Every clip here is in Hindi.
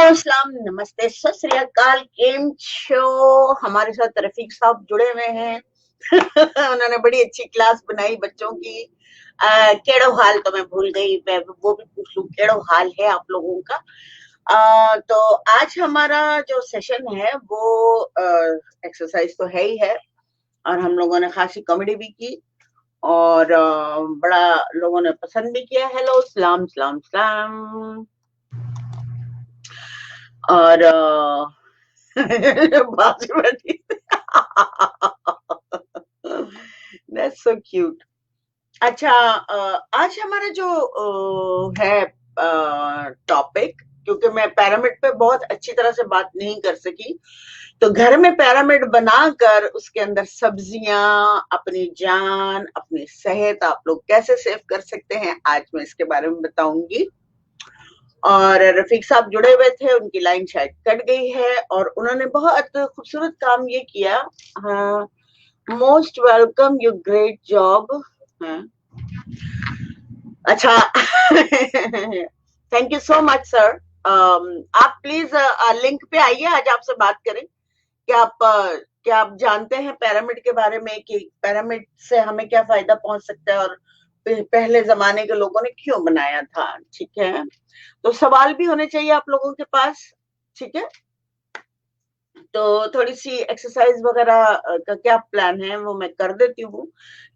अस्सलाम, नमस्ते, सत श्री अकाल। केम छो? हमारे साथ रफीक साहब जुड़े हुए हैं। उन्होंने बड़ी अच्छी क्लास बनाई बच्चों की। केड़ो हाल तो मैं भूल गई, मैं वो भी पूछ लूं, केड़ो हाल है आप लोगों का? तो आज हमारा जो सेशन है वो एक्सरसाइज तो है ही है, और हम लोगों ने खासी कॉमेडी भी की, और बड़ा लोगों ने पसंद भी किया। हेलो, सलाम सलाम सलाम। और बाजू बैठी। That's so cute. अच्छा, आज हमारा जो है टॉपिक, क्योंकि मैं पिरामिड पे बहुत अच्छी तरह से बात नहीं कर सकी, तो घर में पिरामिड बनाकर उसके अंदर सब्जियां, अपनी जान, अपनी सेहत आप लोग कैसे सेव कर सकते हैं, आज मैं इसके बारे में बताऊंगी। और रफीक साहब जुड़े हुए थे, उनकी लाइन शायद कट गई है, और उन्होंने बहुत खूबसूरत काम ये किया। हाँ, most welcome, you great job. अच्छा। Thank you so much sir. आप प्लीज लिंक पे आइए, आज आपसे बात करें कि क्या आप जानते हैं पिरामिड के बारे में, कि पिरामिड से हमें क्या फायदा पहुंच सकता है, और पहले जमाने के लोगों ने क्यों बनाया था। ठीक है, तो सवाल भी होने चाहिए आप लोगों के पास। ठीक है, तो थोड़ी सी एक्सरसाइज वगैरह का क्या प्लान है वो मैं कर देती हूँ,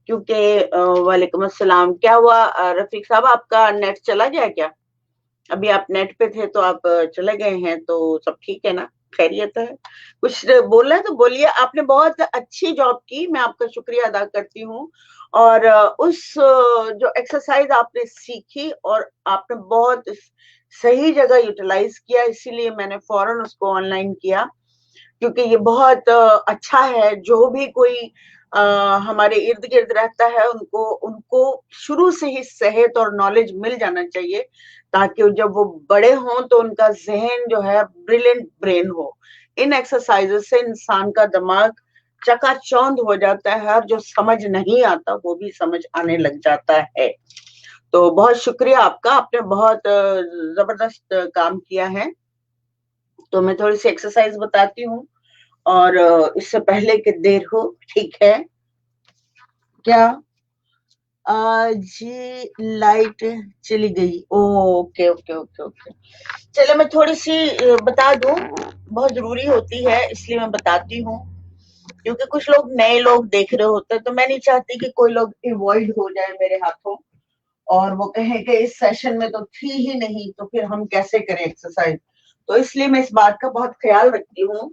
क्योंकि वालेकुम अस्सलाम। क्या हुआ रफीक साहब, आपका नेट चला गया क्या? अभी आप नेट पे थे तो आप चले गए हैं, तो सब ठीक है ना? खैरियत है? कुछ बोलना है तो बोलिए। आपने बहुत अच्छी जॉब की, मैं आपका शुक्रिया अदा करती हूँ। और जो एक्सरसाइज आपने सीखी और आपने बहुत सही जगह यूटिलाइज किया, इसीलिए मैंने फौरन उसको ऑनलाइन किया, क्योंकि ये बहुत अच्छा है। जो भी कोई हमारे इर्द गिर्द रहता है, उनको उनको शुरू से ही सेहत और नॉलेज मिल जाना चाहिए, ताकि जब वो बड़े हों तो उनका जहन जो है ब्रिलियंट ब्रेन हो। इन एक्सरसाइजेस से इंसान का दिमाग चकाचौंध हो जाता है, और जो समझ नहीं आता वो भी समझ आने लग जाता है। तो बहुत शुक्रिया आपका, आपने बहुत जबरदस्त काम किया है। तो मैं थोड़ी सी एक्सरसाइज बताती हूँ, और इससे पहले कि देर हो। ठीक है क्या? जी, लाइट चली गई। Okay okay okay okay. चलो मैं थोड़ी सी बता दूं, बहुत जरूरी होती है इसलिए मैं बताती हूँ, क्योंकि कुछ लोग नए लोग देख रहे होते हैं, तो मैं नहीं चाहती कि कोई लोग अवॉइड हो जाए मेरे हाथों, और वो कहें कि इस सेशन में तो थी ही नहीं, तो फिर हम कैसे करें एक्सरसाइज। तो इसलिए मैं इस बात का बहुत ख्याल रखती हूँ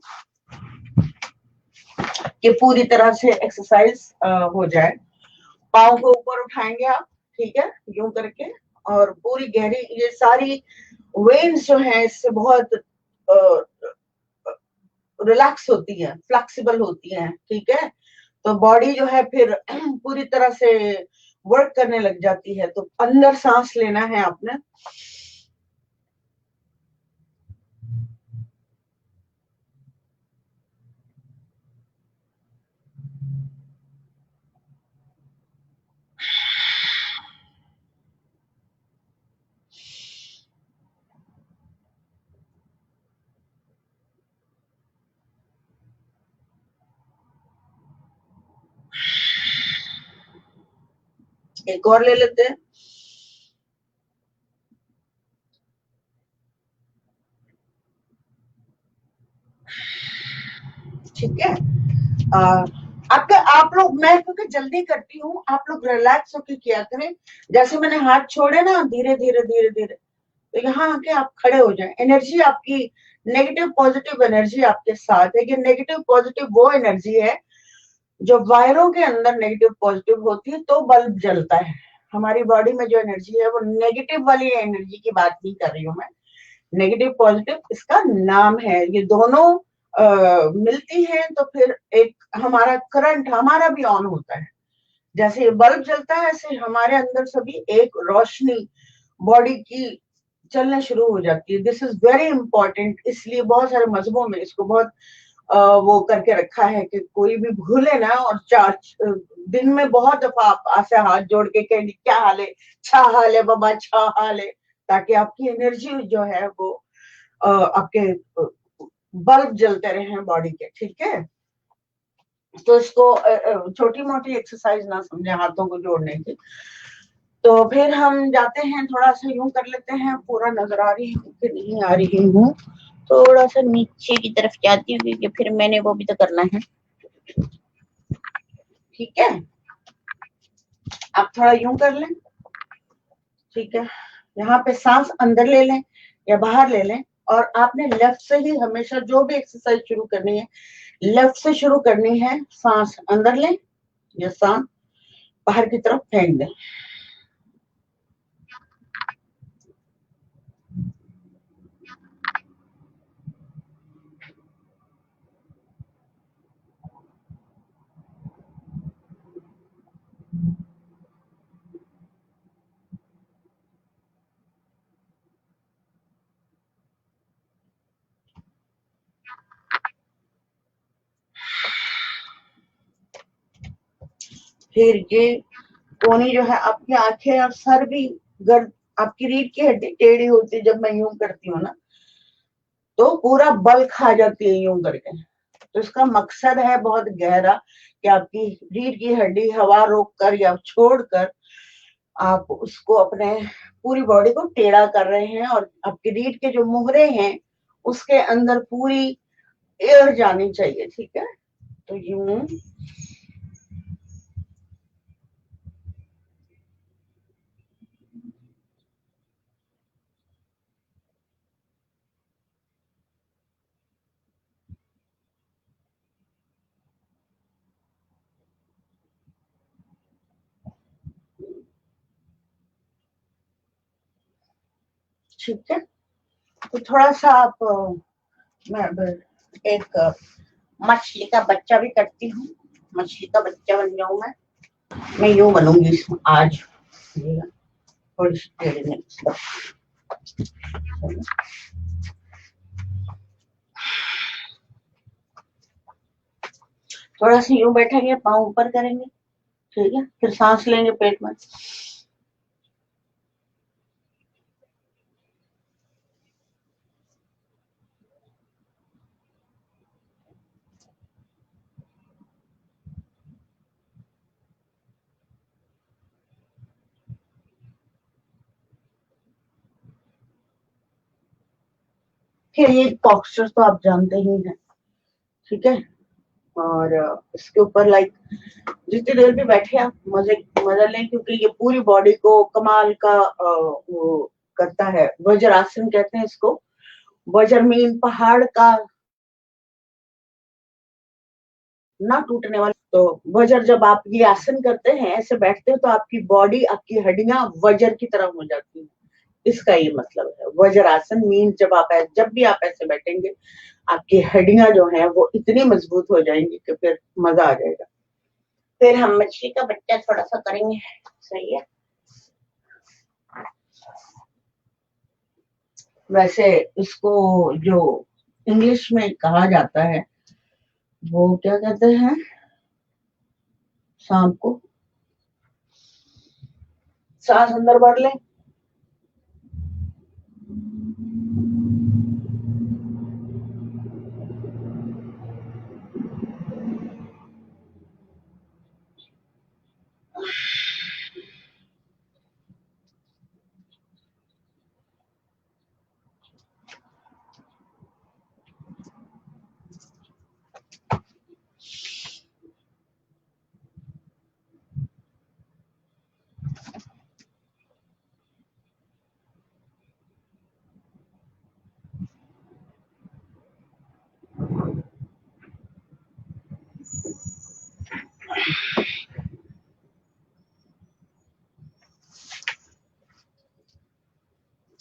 कि पूरी तरह से एक्सरसाइज हो जाए। पाँव को ऊपर उठाएंगे आप, ठीक है, यूं करके, और पूरी गहरी, ये सारी वेन्स जो है इससे बहुत रिलैक्स होती है, फ्लेक्सिबल होती है। ठीक है, तो बॉडी जो है फिर पूरी तरह से वर्क करने लग जाती है। तो अंदर सांस लेना है आपने, एक और ले लेते हैं। ठीक है, आपका आप लोग, मैं क्योंकि जल्दी करती हूँ, आप लोग रिलैक्स होकर किया करें। जैसे मैंने हाथ छोड़े ना, धीरे धीरे धीरे धीरे, तो यहाँ आके आप खड़े हो जाएं। एनर्जी आपकी, नेगेटिव पॉजिटिव एनर्जी आपके साथ है। कि नेगेटिव पॉजिटिव वो एनर्जी है जो वायरों के अंदर नेगेटिव पॉजिटिव होती है तो बल्ब जलता है। हमारी बॉडी में जो एनर्जी है वो नेगेटिव वाली एनर्जी की बात नहीं कर रही हूँ मैं, नेगेटिव पॉजिटिव इसका नाम है। ये दोनों मिलती हैं तो फिर एक हमारा करंट हमारा भी ऑन होता है। जैसे ये बल्ब जलता है, ऐसे हमारे अंदर सभी एक रोशनी बॉडी की चलना शुरू हो जाती है। दिस इज वेरी इंपॉर्टेंट, इसलिए बहुत सारे मजहबों में इसको बहुत वो करके रखा है कि कोई भी भूले ना, और चार दिन में बहुत दफा आप ऐसे हाथ जोड़ के कहेंगे क्या हाल है, छा हाल है बाबा, छा हाल है, ताकि आपकी एनर्जी जो है वो आपके बल्ब जलते रहे बॉडी के, ठीक है। तो इसको छोटी मोटी एक्सरसाइज ना समझे हाथों को जोड़ने की। तो फिर हम जाते हैं, थोड़ा सा यूं कर लेते हैं, पूरा नजर आ रही हूँ कि नहीं आ रही हूँ, थोड़ा सा नीचे की तरफ जाती हूँ क्योंकि फिर मैंने वो भी तो करना है, ठीक है। आप थोड़ा यूं कर लें, ठीक है। यहाँ पे सांस अंदर ले लें या बाहर ले लें, और आपने लेफ्ट से ही हमेशा जो भी एक्सरसाइज शुरू करनी है लेफ्ट से शुरू करनी है। सांस अंदर लें या सांस बाहर की तरफ फेंक दें। फिर ये कोनी जो है, आपकी आंखें और सर भी गर्द, आपकी रीढ़ की हड्डी टेढ़ी होती है जब मैं यूं करती हूँ ना, तो पूरा बल खा जाती है यूं करके। तो इसका मकसद है बहुत गहरा कि आपकी रीढ़ की हड्डी हवा रोक कर या छोड़कर आप उसको अपने पूरी बॉडी को टेढ़ा कर रहे हैं, और आपकी रीढ़ के जो मुहरे हैं उसके अंदर पूरी एयर जानी चाहिए, ठीक है। तो यूं ठीक है। तो थोड़ा सा आप मैं एक मछली का बच्चा भी करती हूँ, मछली का बच्चा बन जाऊं मैं यूं बनूंगी आज, थोड़ी सी टेढ़ी में। थोड़ा सा यूं बैठेंगे, पाँव ऊपर करेंगे, ठीक है। फिर सांस लेंगे पेट में। फिर ये पॉस्चर तो आप जानते ही हैं, ठीक है। और इसके ऊपर लाइक जितनी देर भी बैठे आप मजा लें, क्योंकि ये पूरी बॉडी को कमाल का वो करता है। वज्रासन कहते हैं इसको। वज्र मीन पहाड़ का ना टूटने वाला। तो वज्र जब आप ये आसन करते हैं, ऐसे बैठते हो, तो आपकी बॉडी, आपकी हड्डियां वज्र की तरह हो जाती हैं। इसका ये मतलब है वज्रासन मीन, जब भी आप ऐसे बैठेंगे आपकी हड्डियां जो हैं वो इतनी मजबूत हो जाएंगी कि फिर मजा आ जाएगा। फिर हम मछली का बच्चा थोड़ा सा करेंगे, सही है। वैसे इसको जो इंग्लिश में कहा जाता है वो क्या कहते हैं, सांप को। सांस अंदर भर लें,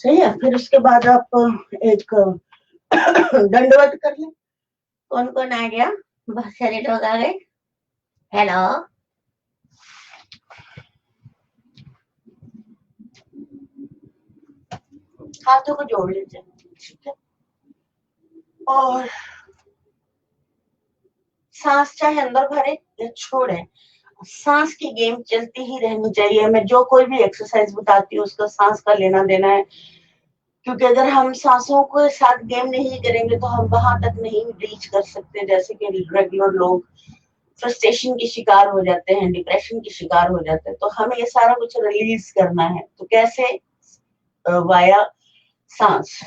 सही है। फिर उसके बाद आप एक दंडवत कर लें। कौन कौन आ गया, बहुत सारे लोग आ गए। हेलो, हाथों को जोड़ लीजिए, ठीक है। और सांस चाहे अंदर भरे या छोड़े, सांस की गेम चलती ही रहनी चाहिए। मैं जो कोई भी एक्सरसाइज बताती हूँ उसका सांस का लेना देना है क्योंकि अगर हम सांसों के साथ गेम नहीं करेंगे तो हम वहां तक नहीं रीच कर सकते जैसे कि रेगुलर लोग फ्रस्ट्रेशन के शिकार हो जाते हैं, डिप्रेशन के शिकार हो जाते हैं। तो हमें ये सारा कुछ रिलीज करना है। तो कैसे? वाया सांस।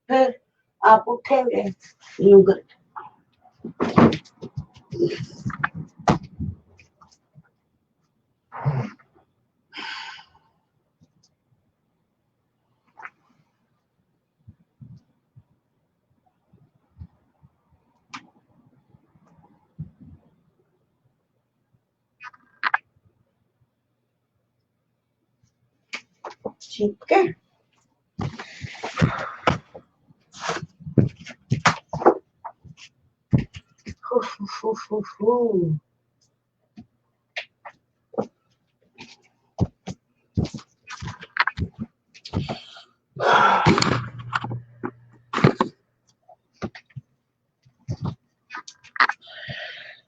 फिर आप उठेंगे यूं कर। ठीक है।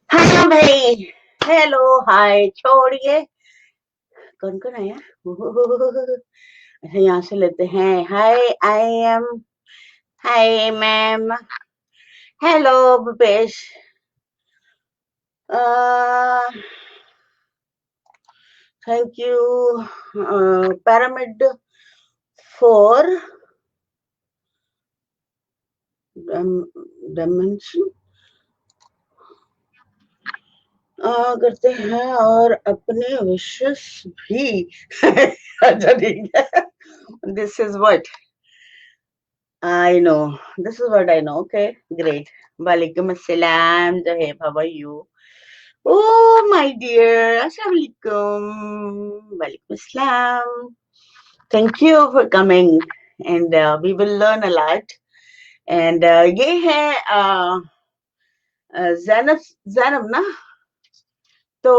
हाँ भाई, हेलो हाय छोड़िए। कौन कौन आया? अच्छा यहाँ से लेते हैं। Hi I am, hi ma'am, hello Bhupesh, thank you pyramid for dimension करते हैं और अपने विशेष भी। अच्छा ठीक है। This is what I know. This is what I know. Okay, great. Walaikum assalam. Jaheb, how are you? Oh, my dear. Assalamualaikum. Walaikum assalam. Thank you for coming, and we will learn a lot. And ये है जैनब, जैनब ना, तो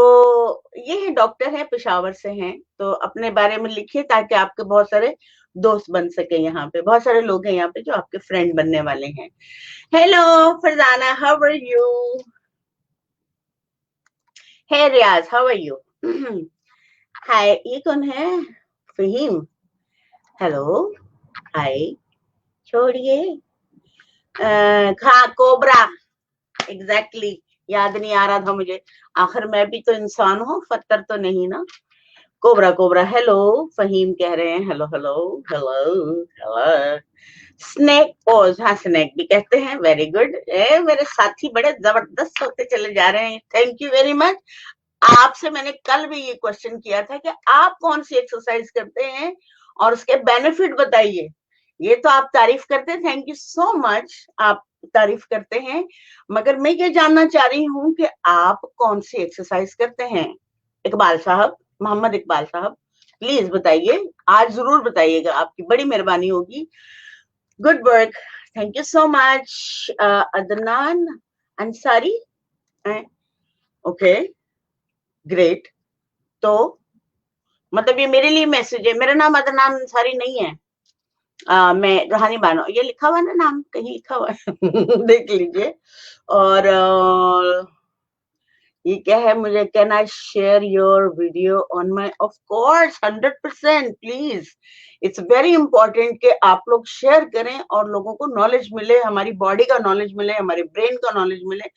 ये है डॉक्टर है, पेशावर से हैं। तो अपने बारे में लिखिए ताकि आपके बहुत सारे दोस्त बन सके। यहाँ पे बहुत सारे लोग हैं यहाँ पे जो आपके फ्रेंड बनने वाले हैं। Hello Farzana, how are you? Hey Riyaz, how are you? Hi, ये कौन है? Fahim, hello hi. छोड़िए। हाँ, कोबरा, एग्जैक्टली याद नहीं आ रहा था मुझे। आखिर मैं भी तो इंसान हूँ, फत्तर तो नहीं ना। कोबरा कोबरा, हेलो फहीम कह रहे हैं। Hello hello hello hello. Snake pose, हाँ स्नेक भी कहते हैं। Very good. मेरे साथी बड़े जबरदस्त होते चले जा रहे हैं। Thank you very much. आपसे मैंने कल भी ये क्वेश्चन किया था कि आप कौन सी एक्सरसाइज करते हैं और उसके बेनिफिट बताइए। ये तो आप तारीफ करते हैं, थैंक यू सो मच, आप तारीफ करते हैं। मगर मैं ये जानना चाह रही हूँ कि आप कौन सी एक्सरसाइज करते हैं। इकबाल साहब, मोहम्मद इकबाल साहब, प्लीज बताइए। आज जरूर बताइएगा, आपकी बड़ी मेहरबानी होगी। Good work, thank you so much. Adnan Ansari, okay great. तो मतलब ये मेरे लिए मैसेज है। मेरा नाम अदनान अंसारी नहीं है। मैं रूहानी बानो, ये लिखा हुआ ना, नाम कहीं लिखा हुआ है। देख लीजिए। और ये क्या है? मुझे, can I share your video on my? Of course, 100% please. It's very important कि आप लोग शेयर करें और लोगों को नॉलेज मिले, हमारी बॉडी का नॉलेज मिले, हमारे ब्रेन का नॉलेज मिले,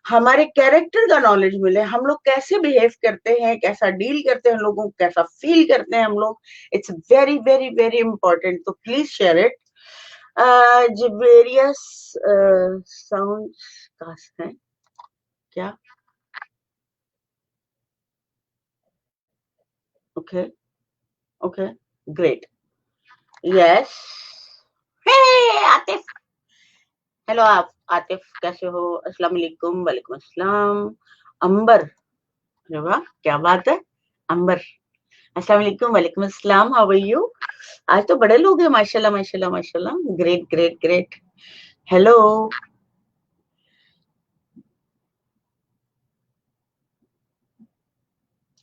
हमारे कैरेक्टर का नॉलेज मिले, हम लोग कैसे बिहेव करते हैं, कैसा डील करते हैं लोगों को, कैसा फील करते हैं हम लोग। It's very very very important, तो प्लीज शेयर इट। जिबेरियस साउंड कास्ट है क्या? Okay okay great, yes. Hey Atif, hello आप आतिफ, कैसे हो? अस्सलाम वालेकुम। वालेकुम अस्सलाम। अंबर, अरे वाह क्या बात है। अंबर, अस्सलाम वालेकुम। वालेकुम अस्सलाम, हाउ आर यू? आज तो बड़े लोग हैं, माशाल्लाह माशाल्लाह माशाल्लाह। Great great great. हेलो।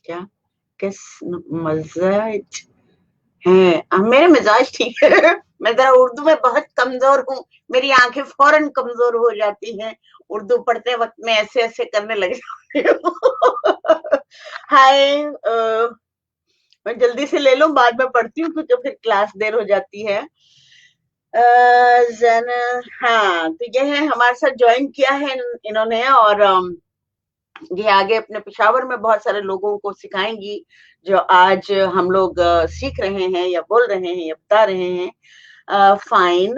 क्या? किस मजाज हैं? मेरे मिजाज ठीक है। मैं जरा उर्दू में बहुत कमजोर हूँ। मेरी आंखें फौरन कमजोर हो जाती हैं उर्दू पढ़ते वक्त। मैं ऐसे ऐसे करने लग जाती हूँ। हाय। मैं जल्दी से ले लूं, बाद में पढ़ती हूँ क्योंकि फिर क्लास देर हो जाती है। जन हाँ, तो ये है हमारे साथ ज्वाइन किया है इन्होंने, और ये आगे अपने पेशावर में बहुत सारे लोगों को सिखाएंगी जो आज हम लोग सीख रहे हैं या बोल रहे हैं या बता रहे हैं। Fine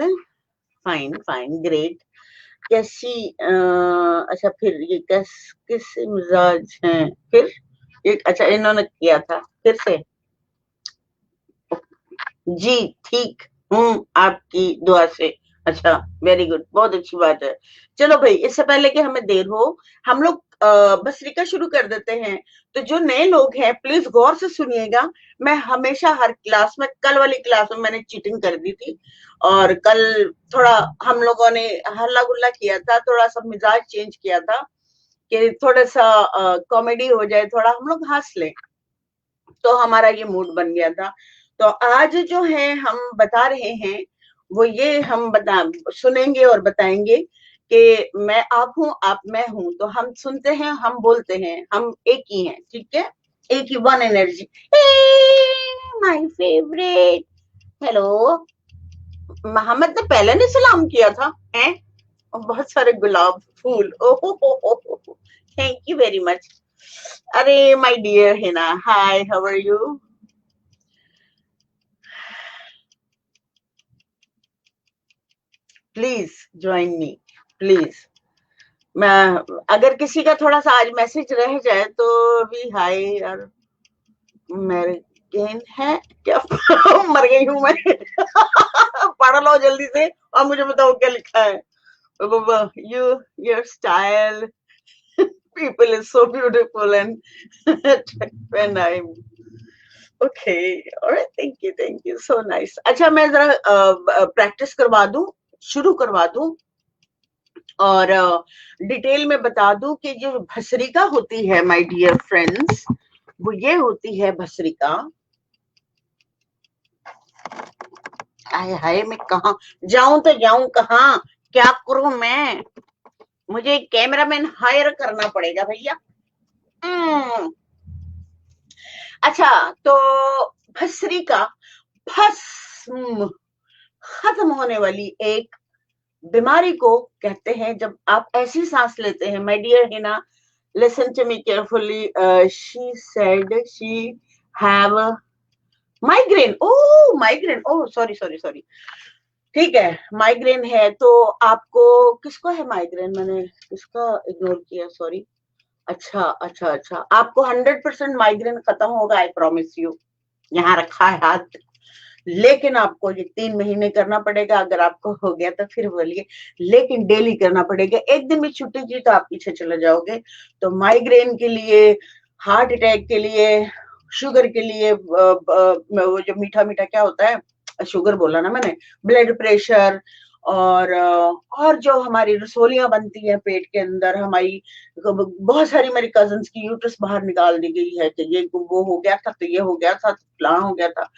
fine fine great. कैसी अच्छा, फिर ये किस मिजाज हैं फिर? ये अच्छा इन्होंने किया था फिर से। जी ठीक हूँ आपकी दुआ से। अच्छा, वेरी गुड, बहुत अच्छी बात है। चलो भाई, इससे पहले कि हमें देर हो, हम लोग बसरिका शुरू कर देते हैं। तो जो नए लोग हैं प्लीज गौर से सुनिएगा। मैं हमेशा हर क्लास में, कल वाली क्लास में मैंने चीटिंग कर दी थी, और कल थोड़ा हम लोगों ने हल्ला गुल्ला किया था, थोड़ा सा मिजाज चेंज किया था कि थोड़ा सा कॉमेडी हो जाए, थोड़ा हम लोग हंस लें। तो हमारा ये मूड बन गया था। तो आज जो है हम बता रहे हैं वो ये हम बता सुनेंगे और बताएंगे कि मैं आप हूं, आप मैं हूं। तो हम सुनते हैं, हम बोलते हैं, हम एक ही हैं, ठीक है? एक ही, one energy. My favourite. Hello. Mohammad ने पहले ने सलाम किया था हैं? और बहुत सारे गुलाब फूल, ओहो, थैंक यू वेरी मच। अरे my dear Hina, hi, how are you? Please join me, please. मैं, अगर किसी का थोड़ा सा आज मैसेज रह जाए तो भी हाय यार, मेरे गेन है क्या? मर गई हूं मैं। पढ़ लो जल्दी से और मुझे बताओ क्या लिखा है। You, your style, people is so beautiful and when I okay, alright, thank you so nice. अच्छा, मैं जरा प्रैक्टिस करवा दूं, शुरू करवा दूं, और डिटेल में बता दूं कि जो भस्त्रिका होती है माय डियर फ्रेंड्स, वो ये होती है भस्त्रिका। हाय हाय, मैं कहा जाऊं तो जाऊं कहाँ, क्या करूं मैं? मुझे कैमरामैन हायर करना पड़ेगा भैया। हम्म, अच्छा, तो भस्त्रिका, भस्म, खत्म होने वाली एक बीमारी को कहते हैं। जब आप ऐसी सांस लेते हैं, my dear Hina, listen to me carefully. She said she have migraine. Oh migraine, oh sorry sorry sorry. ठीक है, माइग्रेन है तो आपको, किसको है माइग्रेन? मैंने किसका इग्नोर किया, सॉरी। अच्छा अच्छा अच्छा, आपको 100% माइग्रेन खत्म होगा, आई प्रॉमिस यू। यहाँ रखा है हाथ। लेकिन आपको ये 3 महीने करना पड़ेगा। अगर आपको हो गया तो फिर बोलिए, लेकिन डेली करना पड़ेगा। एक दिन भी छुट्टी की तो आप पीछे चले जाओगे। तो माइग्रेन के लिए, हार्ट अटैक के लिए, शुगर के लिए, वो जो मीठा मीठा क्या होता है, शुगर बोला ना मैंने, ब्लड प्रेशर, और जो हमारी रसोलियां बनती है पेट के अंदर हमारी, बहुत सारी मेरी कजन्स की यूट्रस बाहर निकाल दी गई है कि ये वो हो गया था, तो ये हो गया था, तो फलां हो गया था।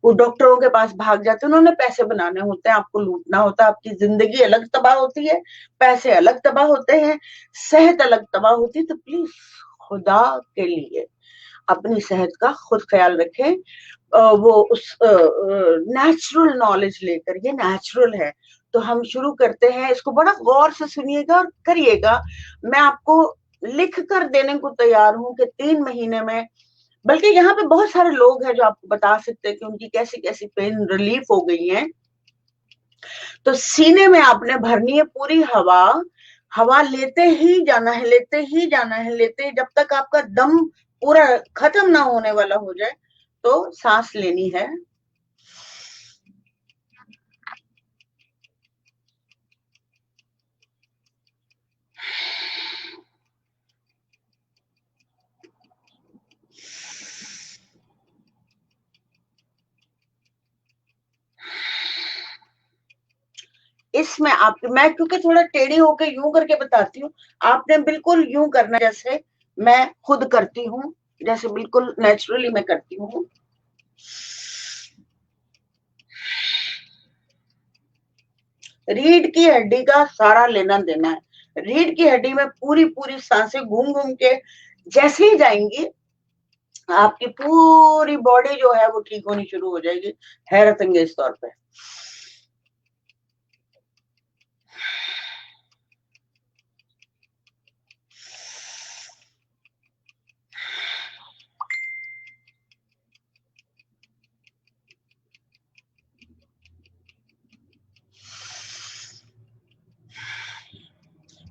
वो डॉक्टरों के पास भाग जाते हैं, उन्होंने पैसे बनाने होते हैं, आपको लूटना होता है। आपकी जिंदगी अलग तबाह होती है, पैसे अलग तबाह होते हैं, सेहत अलग तबाह होती है। तो प्लीज खुदा के लिए अपनी सेहत का खुद ख्याल रखें। वो उस नेचुरल नॉलेज लेकर, ये नेचुरल है। तो हम शुरू करते हैं, इसको बड़ा गौर से सुनिएगा और करिएगा। मैं आपको लिख कर देने को तैयार हूं कि 3 महीने में, बल्कि यहाँ पे बहुत सारे लोग हैं जो आपको बता सकते हैं कि उनकी कैसी कैसी पेन रिलीफ हो गई है। तो सीने में आपने भरनी है पूरी हवा, हवा लेते ही जाना है, लेते ही जाना है, लेते, जब तक आपका दम पूरा खत्म ना होने वाला हो जाए। तो सांस लेनी है। इसमें आप, मैं क्योंकि थोड़ा टेढ़ी होके यूं करके बताती हूँ, आपने बिल्कुल यूं करना जैसे मैं खुद करती हूँ, जैसे बिल्कुल नेचुरली मैं करती हूँ। रीढ़ की हड्डी का सारा लेना देना है। रीढ़ की हड्डी में पूरी पूरी सांसें घूम घूम के जैसे ही जाएंगी, आपकी पूरी बॉडी जो है वो ठीक होनी शुरू हो जाएगी, हैरत अंगेज तौर पे।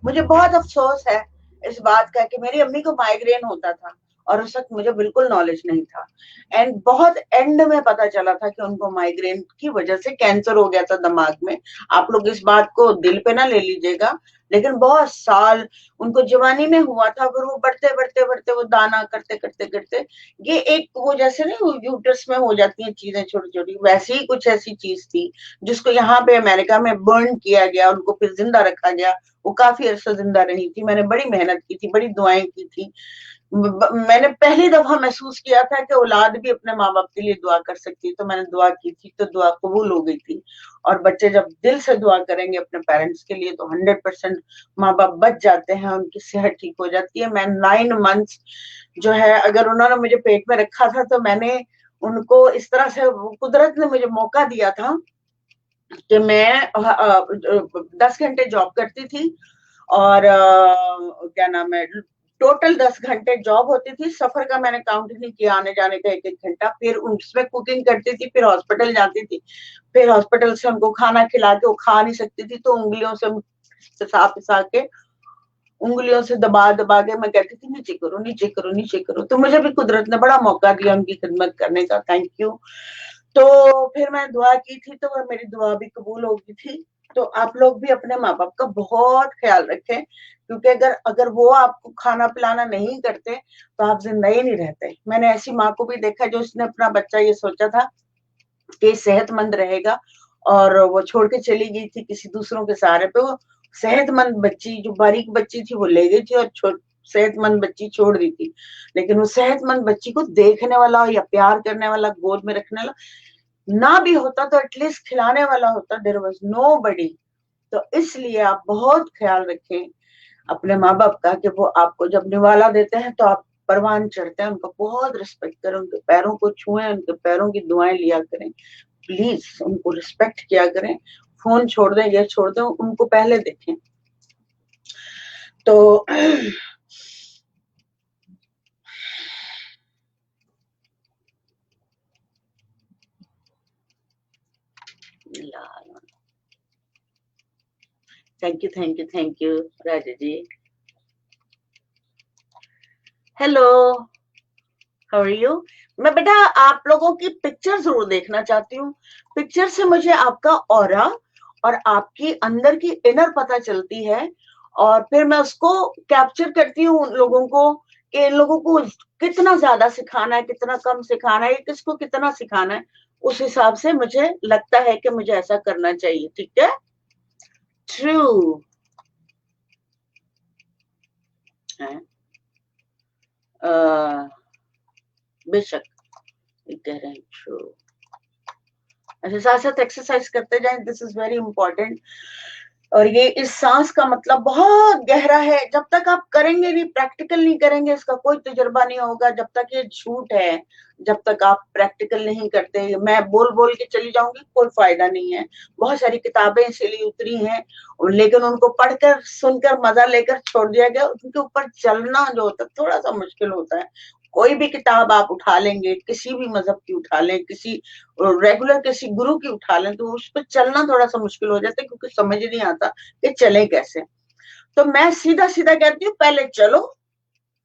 मुझे बहुत अफसोस है इस बात का कि मेरी अम्मी को माइग्रेन होता था और उस वक्त मुझे बिल्कुल नॉलेज नहीं था। एंड बहुत एंड में पता चला था कि उनको माइग्रेन की वजह से कैंसर हो गया था दिमाग में। आप लोग इस बात को दिल पे ना ले लीजिएगा, लेकिन बहुत साल उनको जवानी में हुआ था, फिर वो बढ़ते बढ़ते बढ़ते वो दाना करते करते करते, ये एक वो जैसे नहीं यूट्रस में हो जाती है चीजें छोटी छोटी, वैसी ही कुछ ऐसी चीज थी जिसको यहाँ पे अमेरिका में बर्न किया गया, उनको फिर जिंदा रखा गया। वो काफी अरसा जिंदा रही थी, मैंने बड़ी मेहनत की थी, बड़ी दुआएं की थी। मैंने पहली दफा महसूस किया था कि औलाद भी अपने माँ बाप के लिए दुआ कर सकती है, तो मैंने दुआ की थी, तो दुआ कबूल हो गई थी। और बच्चे जब दिल से दुआ करेंगे अपने पेरेंट्स के लिए तो 100% माँ बाप बच जाते हैं, उनकी सेहत ठीक हो जाती है। मैं 9 मंथ्स जो है, अगर उन्होंने मुझे पेट में रखा था तो मैंने उनको इस तरह से, कुदरत ने मुझे मौका दिया था कि मैं 10 घंटे जॉब करती थी और क्या नाम है, टोटल 10 घंटे जॉब होती थी। सफर का मैंने काउंट नहीं किया, आने जाने का 1-1 घंटा। फिर उसमें कुकिंग करती थी, फिर हॉस्पिटल जाती थी, फिर हॉस्पिटल से उनको खाना खिला के, वो खा नहीं सकती थी तो उंगलियों से पिसा पिसा के, उंगलियों से दबा दबा के मैं कहती थी नीचे करो नीचे करो नीचे करो। तो मुझे भी कुदरत ने बड़ा मौका दिया उनकी खिदमत करने का, थैंक यू। तो फिर मैं दुआ की थी तो वह मेरी दुआ भी कबूल हो गई थी। तो आप लोग भी अपने माँ बाप का बहुत ख्याल रखें, क्योंकि अगर अगर वो आपको खाना पिलाना नहीं करते तो आप जिंदा ही नहीं रहते। मैंने ऐसी माँ को भी देखा जो उसने अपना बच्चा ये सोचा था कि सेहतमंद रहेगा, और वो छोड़ के चली गई थी किसी दूसरों के सहारे पे। वो सेहतमंद बच्ची, जो बारीक बच्ची थी, वो ले गई थी और सेहतमंद बच्ची छोड़ दी थी। लेकिन वो सेहतमंद बच्ची को देखने वाला या प्यार करने वाला, गोद में रखने वाला ना भी होता तो एटलीस्ट खिलाने वाला होता, देयर वाज नोबडी। तो इसलिए आप बहुत ख्याल रखें अपने माँ बाप का कि वो आपको जब निवाला देते हैं तो आप परवान चढ़ते हैं, उनका बहुत रिस्पेक्ट करें, उनके पैरों को छुएं, उनके पैरों की दुआएं लिया करें, प्लीज उनको रिस्पेक्ट किया करें। फोन छोड़ दें, ये छोड़ दें, उनको पहले देखें। तो thank you thank you thank you Raja ji. Hello, how are you? मैं बेटा आप लोगों की पिक्चर जरूर देखना चाहती हूँ। पिक्चर से मुझे आपका ऑरा और आपकी अंदर की इनर पता चलती है, और फिर मैं उसको कैप्चर करती हूँ उन लोगों को, कि इन लोगों को कितना ज्यादा सिखाना है, कितना कम सिखाना है, किसको कितना सिखाना है। उस हिसाब से मुझे लगता है कि मुझे ऐसा करना चाहिए, ठीक है? ट्रू बेशक, कह रहे हैं ट्रू। अच्छा, साथ साथ एक्सरसाइज करते जाएं, दिस इज वेरी इंपॉर्टेंट। और ये इस सांस का मतलब बहुत गहरा है, जब तक आप करेंगे नहीं, प्रैक्टिकल नहीं करेंगे, इसका कोई तजुर्बा नहीं होगा। जब तक ये झूठ है, जब तक आप प्रैक्टिकल नहीं करते, मैं बोल बोल के चली जाऊंगी, कोई फायदा नहीं है। बहुत सारी किताबें इसीलिए उतरी हैं, लेकिन उनको पढ़कर सुनकर मजा लेकर छोड़ दिया गया। उनके ऊपर चलना जो होता है थोड़ा सा मुश्किल होता है। कोई भी किताब आप उठा लेंगे, किसी भी मजहब की उठा लें, किसी रेगुलर किसी गुरु की उठा लें, तो उस पर चलना थोड़ा सा मुश्किल हो जाता है, क्योंकि समझ नहीं आता कि चले कैसे। तो मैं सीधा सीधा कहती हूँ, पहले चलो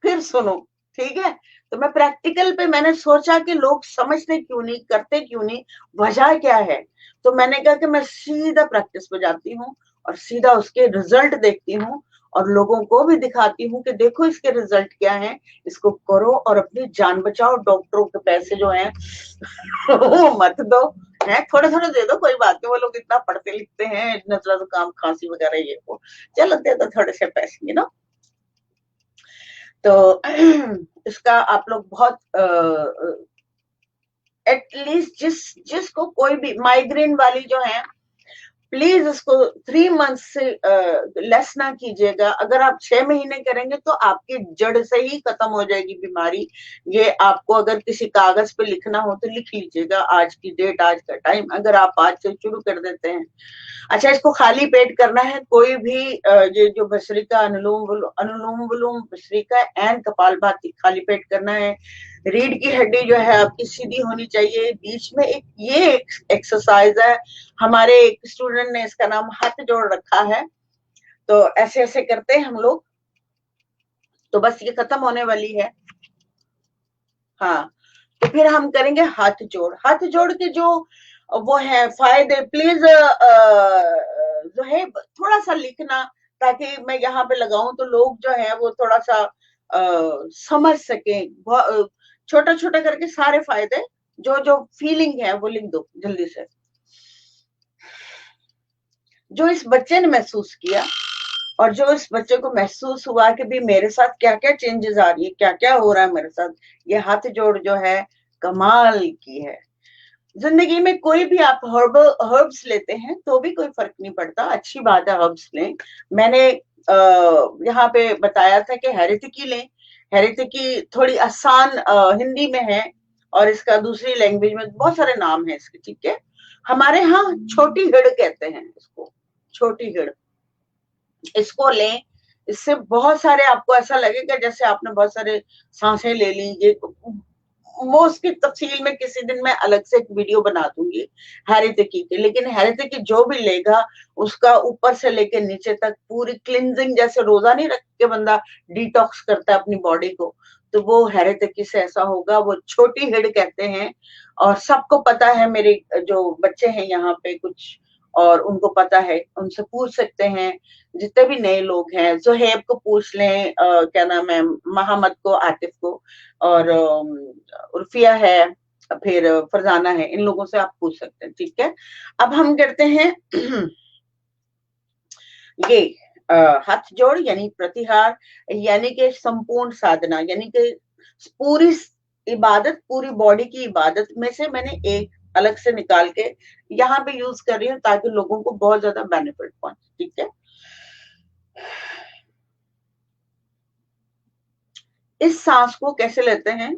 फिर सुनो, ठीक है? तो मैं प्रैक्टिकल पे मैंने सोचा कि लोग समझते क्यों नहीं, करते क्यों नहीं, वजह क्या है। तो मैंने कहा कि मैं सीधा प्रैक्टिस पे जाती हूँ और सीधा उसके रिजल्ट देखती हूँ, और लोगों को भी दिखाती हूँ कि देखो इसके रिजल्ट क्या है, इसको करो और अपनी जान बचाओ। डॉक्टरों के पैसे जो हैं वो मत दो, है, थोड़े थोड़े दे दो, कोई बात नहीं, वो लोग इतना पढ़ते लिखते हैं, नजला जुकाम खांसी वगैरह ये वो, चलो दे दो थोड़े से पैसे, तो इसका आप लोग बहुत एटलीस्ट जिसको कोई भी माइग्रेन वाली जो है, प्लीज इसको 3 मंथ से लेस ना कीजिएगा। अगर आप 6 महीने करेंगे तो आपकी जड़ से ही खत्म हो जाएगी बीमारी। ये आपको अगर किसी कागज पे लिखना हो तो लिख लीजिएगा, आज की डेट, आज का टाइम, अगर आप आज से शुरू कर देते हैं। अच्छा, इसको खाली पेट करना है। कोई भी ये जो भस्त्रिका, अनुलोम विलोम, भस्त्रिका एंड कपालभाति खाली पेट करना है। रीढ़ की हड्डी जो है आपकी सीधी होनी चाहिए। बीच में ये एक्सरसाइज है, हमारे एक स्टूडेंट ने इसका नाम हाथ जोड़ रखा है। तो ऐसे ऐसे करते हैं हम लोग, तो बस ये खत्म होने वाली है। हाँ, तो फिर हम करेंगे हाथ जोड़। हाथ जोड़ के जो वो है फायदे, प्लीज जो है थोड़ा सा लिखना, ताकि मैं यहाँ पे लगाऊं तो लोग जो है वो थोड़ा सा समझ सके। छोटा छोटा करके सारे फायदे, जो जो फीलिंग है वो लिख दो जल्दी से। जो इस बच्चे ने महसूस किया और जो इस बच्चे को महसूस हुआ कि भी मेरे साथ क्या क्या चेंजेस आ रही है, क्या क्या हो रहा है मेरे साथ, ये हाथ जोड़ जो है कमाल की है। जिंदगी में कोई भी आप हर्ब्स लेते हैं तो भी कोई फर्क नहीं पड़ता, अच्छी बात है हर्ब्स लें। मैंने यहाँ पे बताया था कि हेरितिकी लें। हेरितिकी थोड़ी आसान हिंदी में है और इसका दूसरी लैंग्वेज में बहुत सारे नाम है इसके, ठीक है। हमारे यहाँ छोटी हिड़ कहते हैं इसको, छोटी हिड़। इसको लें, इससे बहुत सारे आपको ऐसा लगेगा जैसे आपने बहुत सारे सांसें ले ली। ये वो उसकी तफसील में किसी दिन मैं अलग से एक वीडियो बना दूंगी हेरितेकी की। लेकिन हेरितेकी जो भी लेगा उसका ऊपर से लेके नीचे तक पूरी क्लिनजिंग, जैसे रोजा नहीं रख के बंदा डिटॉक्स करता है अपनी बॉडी को, तो वो हेरितेकी से ऐसा होगा। वो छोटी हिड़ कहते हैं और सबको पता है। मेरे जो बच्चे हैं यहाँ पे कुछ और उनको पता है, उनसे पूछ सकते हैं। जितने भी नए लोग हैं, जोहेब को पूछ लें, क्या नाम है, मोहम्मद को, आतिफ को, और उर्फिया है, फिर फरजाना है, इन लोगों से आप पूछ सकते हैं, ठीक है। अब हम करते हैं ये हाथ जोड़ यानी प्रतिहार, यानी कि संपूर्ण साधना, यानी कि पूरी इबादत, पूरी बॉडी की इबादत में से मैंने एक अलग से निकाल के यहाँ पे यूज कर रही हूँ ताकि लोगों को बहुत ज्यादा बेनिफिट पहुंचे, ठीक है। इस सांस को कैसे लेते हैं,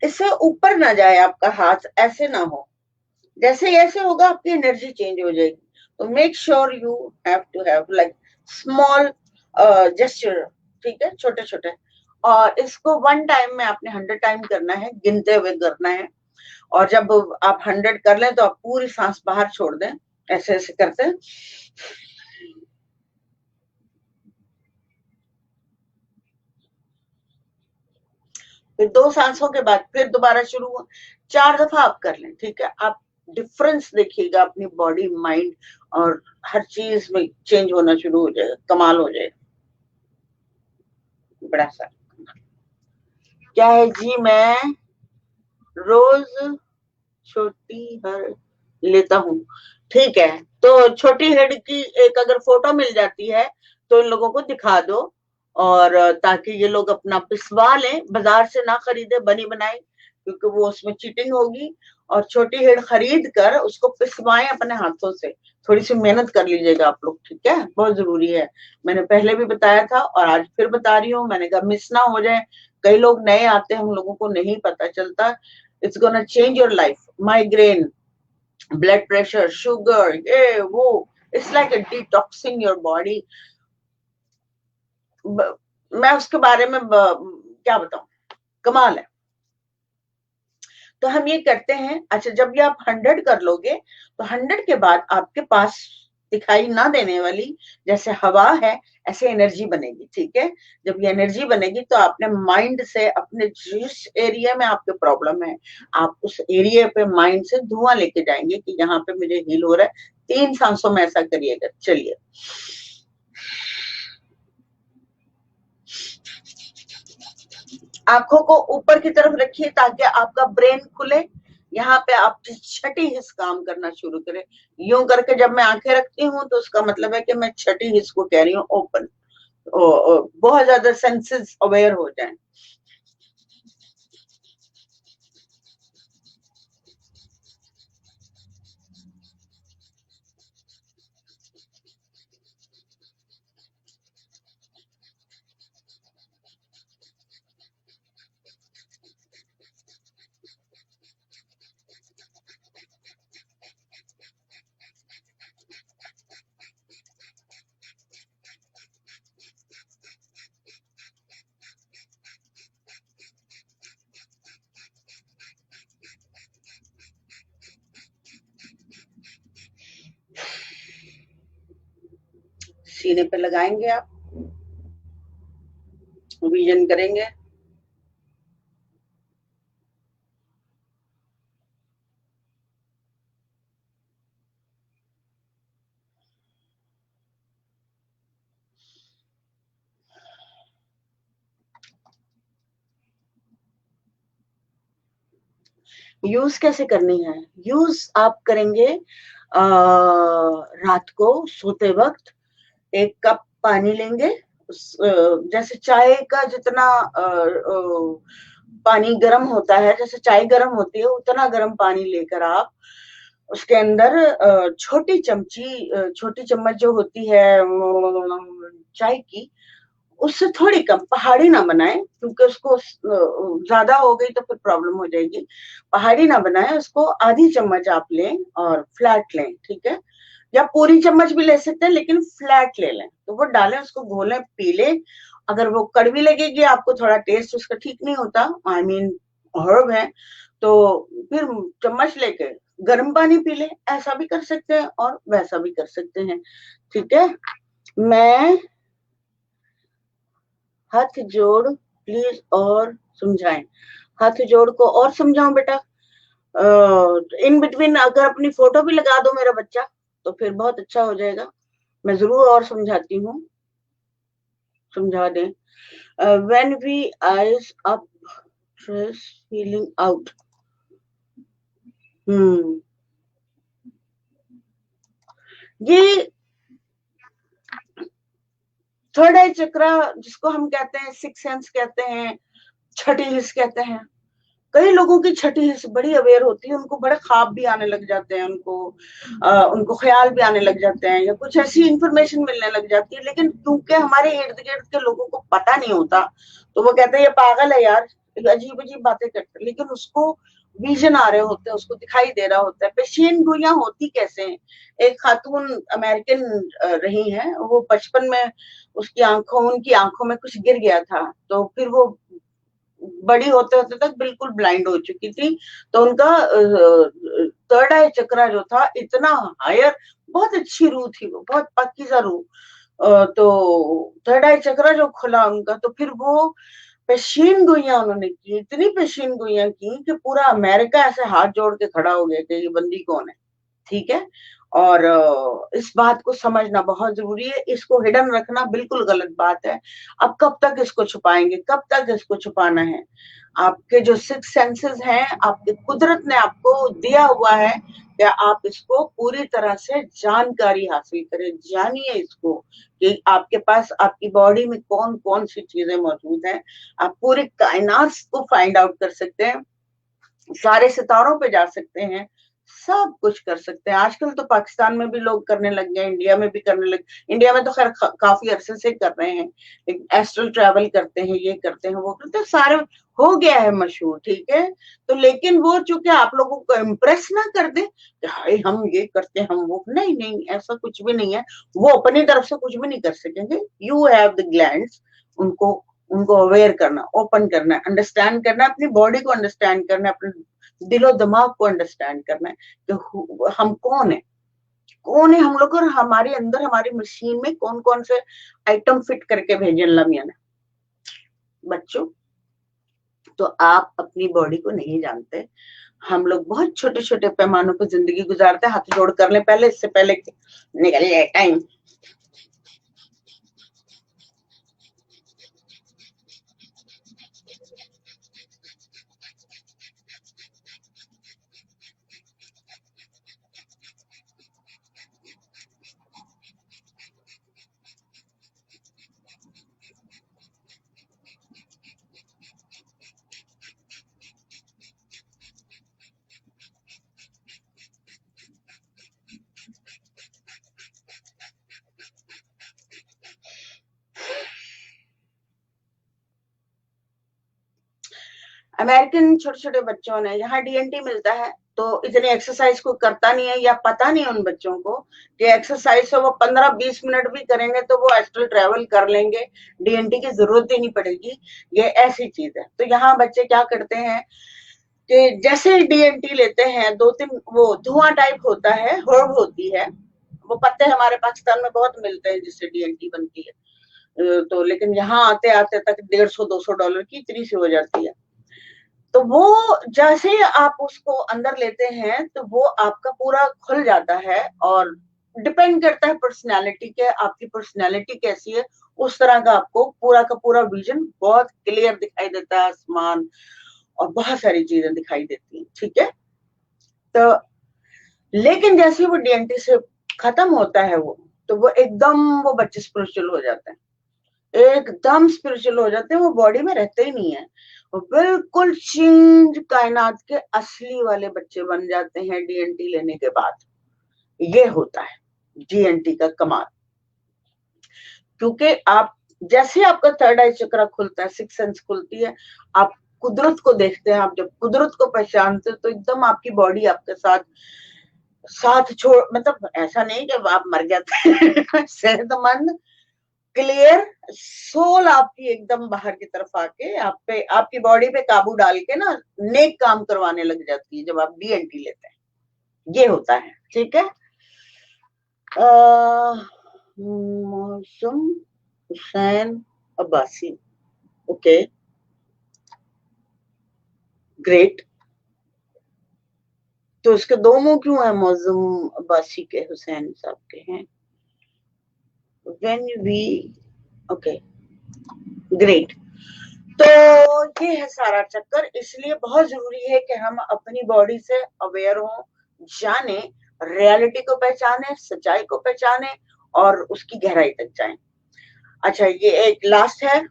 इससे ऊपर ना जाए आपका हाथ, ऐसे ना हो। जैसे ऐसे होगा आपकी एनर्जी चेंज हो जाएगी। तो make sure you have to have like small gesture, ठीक है, छोटे छोटे। और इसको 1 टाइम में आपने 100 टाइम करना है, गिनते हुए करना है। और जब आप 100 कर लें तो आप पूरी सांस बाहर छोड़ दें, ऐसे ऐसे करते हैं। फिर 2 सांसों के बाद फिर दोबारा शुरू हुआ, 4 दफा आप कर लें, ठीक है। आप डिफरेंस देखिएगा अपनी बॉडी, माइंड और हर चीज में चेंज होना शुरू हो जाएगा, कमाल हो जाएगा, बड़ा सा। क्या है जी, मैं रोज छोटी हर लेता हूँ, ठीक है। तो छोटी हेड की एक अगर फोटो मिल जाती है तो इन लोगों को दिखा दो, और ताकि ये लोग अपना पिसवा लें, बाजार से ना खरीदे बनी बनाई, क्योंकि वो उसमें चीटिंग होगी। और छोटी हेड खरीद कर उसको पिसवाएं अपने हाथों से। थोड़ी सी मेहनत कर लीजिएगा आप लोग, ठीक है, बहुत जरूरी है। मैंने पहले भी बताया था और आज फिर बता रही हूँ, मैंने कहा मिस ना हो जाए। कई लोग नए आते हैं, हम लोगों को नहीं पता चलता। It's gonna change your life. Migraine, blood pressure, sugar, ये वो, it's like a detoxing your body. मैं उसके बारे में क्या बताऊं, कमाल है। तो हम ये करते हैं। अच्छा, जब ये आप 100 कर लोगे तो 100 के बाद आपके पास दिखाई ना देने वाली जैसे हवा है, ऐसे एनर्जी बनेगी, ठीक है। जब ये एनर्जी बनेगी तो आपने माइंड से, अपने जिस एरिया में आपके प्रॉब्लम है, आप उस एरिया पे माइंड से धुआं लेके जाएंगे कि यहाँ पे मुझे हील हो रहा है। 3 सांसों में ऐसा करिएगा। चलिए, आंखों को ऊपर की तरफ रखिए ताकि आपका ब्रेन खुले। यहाँ पे आप छठी हिस्स काम करना शुरू करें। यूं करके जब मैं आंखें रखती हूँ तो उसका मतलब है कि मैं छठी हिस्स को कह रही हूँ ओपन। बहुत ज्यादा सेंसेस अवेयर हो जाएं। सीने पे लगाएंगे आप, विजन करेंगे। यूज कैसे करनी है? यूज आप करेंगे रात को सोते वक्त 1 कप पानी लेंगे। जैसे चाय का जितना पानी गर्म होता है, जैसे चाय गर्म होती है उतना गर्म पानी लेकर आप उसके अंदर छोटी चम्मच जो होती है चाय की, उससे थोड़ी कम, पहाड़ी ना बनाए क्योंकि उसको ज्यादा हो गई तो फिर प्रॉब्लम हो जाएगी। पहाड़ी ना बनाए, उसको आधी चम्मच आप लें और फ्लैट लें, ठीक है? या पूरी चम्मच भी ले सकते हैं लेकिन फ्लैट ले लें, तो वो डालें, उसको घोलें, पी लें। अगर वो कड़वी लगेगी आपको, थोड़ा टेस्ट उसका ठीक नहीं होता, आई मीन हर्ब है, तो फिर चम्मच लेके गर्म पानी पी ले। ऐसा भी कर सकते हैं और वैसा भी कर सकते हैं, ठीक है? मैं हाथ जोड़ प्लीज और समझाएं। हाथ जोड़ को और समझाऊं बेटा? इन बिटवीन अगर अपनी फोटो भी लगा दो मेरा बच्चा तो फिर बहुत अच्छा हो जाएगा। मैं जरूर और समझाती हूँ, समझा दें। When we eyes up, stress feeling out. Hmm ये थर्ड आई चक्रा, जिसको हम कहते हैं सिक्स सेंस कहते हैं, छठी हिस्स कहते हैं। कई लोगों की छठी हिस्स बड़ी अवेयर होती है, उनको बड़े ख्वाब भी आने लग जाते हैं, उनको ख्याल भी आने लग जाते हैं, या कुछ ऐसी इंफॉर्मेशन मिलने लग जाती है, लेकिन क्योंकि हमारे इर्द गिर्द के लोगों को पता नहीं होता तो वो कहते हैं ये पागल है यार, अजीब अजीब बातें करते हैं। लेकिन उसको विजन आ रहे होते हैं, उसको दिखाई दे रहा होता है। पेशीन गोइयां होती कैसे हैं? एक खातून अमेरिकन रही है, वो बचपन में उनकी आंखों में कुछ गिर गया था, तो फिर वो बड़ी होते होते तक बिल्कुल ब्लाइंड हो चुकी थी। तो उनका थर्ड आई चक्रा जो था इतना हायर, बहुत अच्छी रूह थी, वो बहुत पाकीज़ा रूह। तो थर्ड आई चक्रा जो खुला उनका, तो फिर वो पेशीन गोइयां उन्होंने की, इतनी पेशीन गोइयां की कि पूरा अमेरिका ऐसे हाथ जोड़ के खड़ा हो गया कि ये बंदी कौन है, ठीक है? और इस बात को समझना बहुत जरूरी है, इसको हिडन रखना बिल्कुल गलत बात है। अब कब तक इसको छुपाएंगे, कब तक इसको छुपाना है? आपके जो सिक्स सेंसेस हैं, आपकी कुदरत ने आपको दिया हुआ है, क्या आप इसको पूरी तरह से जानकारी हासिल करें, जानिए इसको कि आपके पास आपकी बॉडी में कौन कौन सी चीजें मौजूद हैं। आप पूरी कायनात को फाइंड आउट कर सकते हैं, सारे सितारों पे जा सकते हैं, सब कुछ कर सकते हैं। आजकल तो पाकिस्तान में भी लोग करने लग गए, इंडिया में भी करने लग, इंडिया में तो खैर काफी अरसे से कर रहे हैं, एस्ट्रल ट्रैवल करते हैं, ये करते हैं, वो करते हैं, सारे हो गया है मशहूर, ठीक है? तो लेकिन वो चूंकि आप लोगों को इम्प्रेस ना कर दे कि हाय हम ये करते हैं, हम वो, नहीं नहीं, ऐसा कुछ भी नहीं है। वो अपनी तरफ से कुछ भी नहीं कर सकेंगे। यू हैव द ग्लैंड्स, उनको उनको अवेयर करना, ओपन करना, अंडरस्टैंड करना, अपनी बॉडी को अंडरस्टैंड करना, अपने दिलो दिमाग को अंडरस्टैंड करना है कि हम कौन है हम लोग, और हमारे अंदर हमारी मशीन में कौन कौन से आइटम फिट करके भेजन लमिया ने बच्चों। तो आप अपनी बॉडी को नहीं जानते। हम लोग बहुत छोटे छोटे पैमानों पर जिंदगी गुजारते हैं। हाथ जोड़ कर ले पहले, इससे पहले निकल जाए टाइम। अमेरिकन छोटे छोटे बच्चों ने, यहाँ डीएनटी मिलता है तो इतनी एक्सरसाइज को करता नहीं है या पता नहीं है उन बच्चों को कि एक्सरसाइज से वो 15-20 मिनट भी करेंगे तो वो एस्ट्रल ट्रेवल कर लेंगे, डीएनटी की जरूरत ही नहीं पड़ेगी। ये ऐसी चीज है। तो यहाँ बच्चे क्या करते हैं कि जैसे डीएनटी लेते हैं, 2-3 वो धुआं टाइप होता है, हर्ब होती है, वो पत्ते हमारे पाकिस्तान में बहुत मिलते हैं जिससे डीएनटी बनती है। तो लेकिन यहाँ आते आते तक $150-200 की इतनी सी हो जाती है। तो वो जैसे ही आप उसको अंदर लेते हैं तो वो आपका पूरा खुल जाता है, और डिपेंड करता है पर्सनैलिटी के, आपकी पर्सनैलिटी कैसी है उस तरह का आपको पूरा का पूरा विजन बहुत क्लियर दिखाई देता है, आसमान और बहुत सारी चीजें दिखाई देती हैं, ठीक है। तो लेकिन जैसे वो डीएनटी से खत्म होता है वो, तो वो एकदम वो बच्चे स्पिरिचुअल हो जाते हैं, एकदम स्पिरिचुअल हो जाते हैं, वो बॉडी में रहते ही नहीं है, वो बिल्कुल चेंज कायनात के असली वाले बच्चे बन जाते हैं डीएनटी लेने के बाद। ये होता है डीएनटी का कमाल। क्योंकि आप जैसे आपका थर्ड आई चक्र खुलता है, सिक्स सेंस खुलती है, आप कुदरत को देखते हैं, आप जब कुदरत को पहचानते हो तो एकदम आपकी बॉडी आपके साथ साथ छोड़, मतलब ऐसा नहीं कि आप मर जाते हैं सेहतमंद क्लियर सोल आपकी एकदम बाहर की तरफ आके आप पे, आपकी बॉडी पे काबू डाल के ना नेक काम करवाने लग जाती है जब आप डीएनटी लेते हैं। ये होता है, ठीक है। मौसम हुसैन अब्बासी, ओके ग्रेट। तो उसके दो मुंह क्यों है? मौसम अब्बासी के हुसैन साहब के हैं। When we, okay great. तो ये है सारा चक्कर, इसलिए बहुत जरूरी है कि हम अपनी बॉडी से अवेयर हों, जाने, रियलिटी को पहचाने, सच्चाई को पहचाने और उसकी गहराई तक जाएं। अच्छा, ये एक लास्ट है।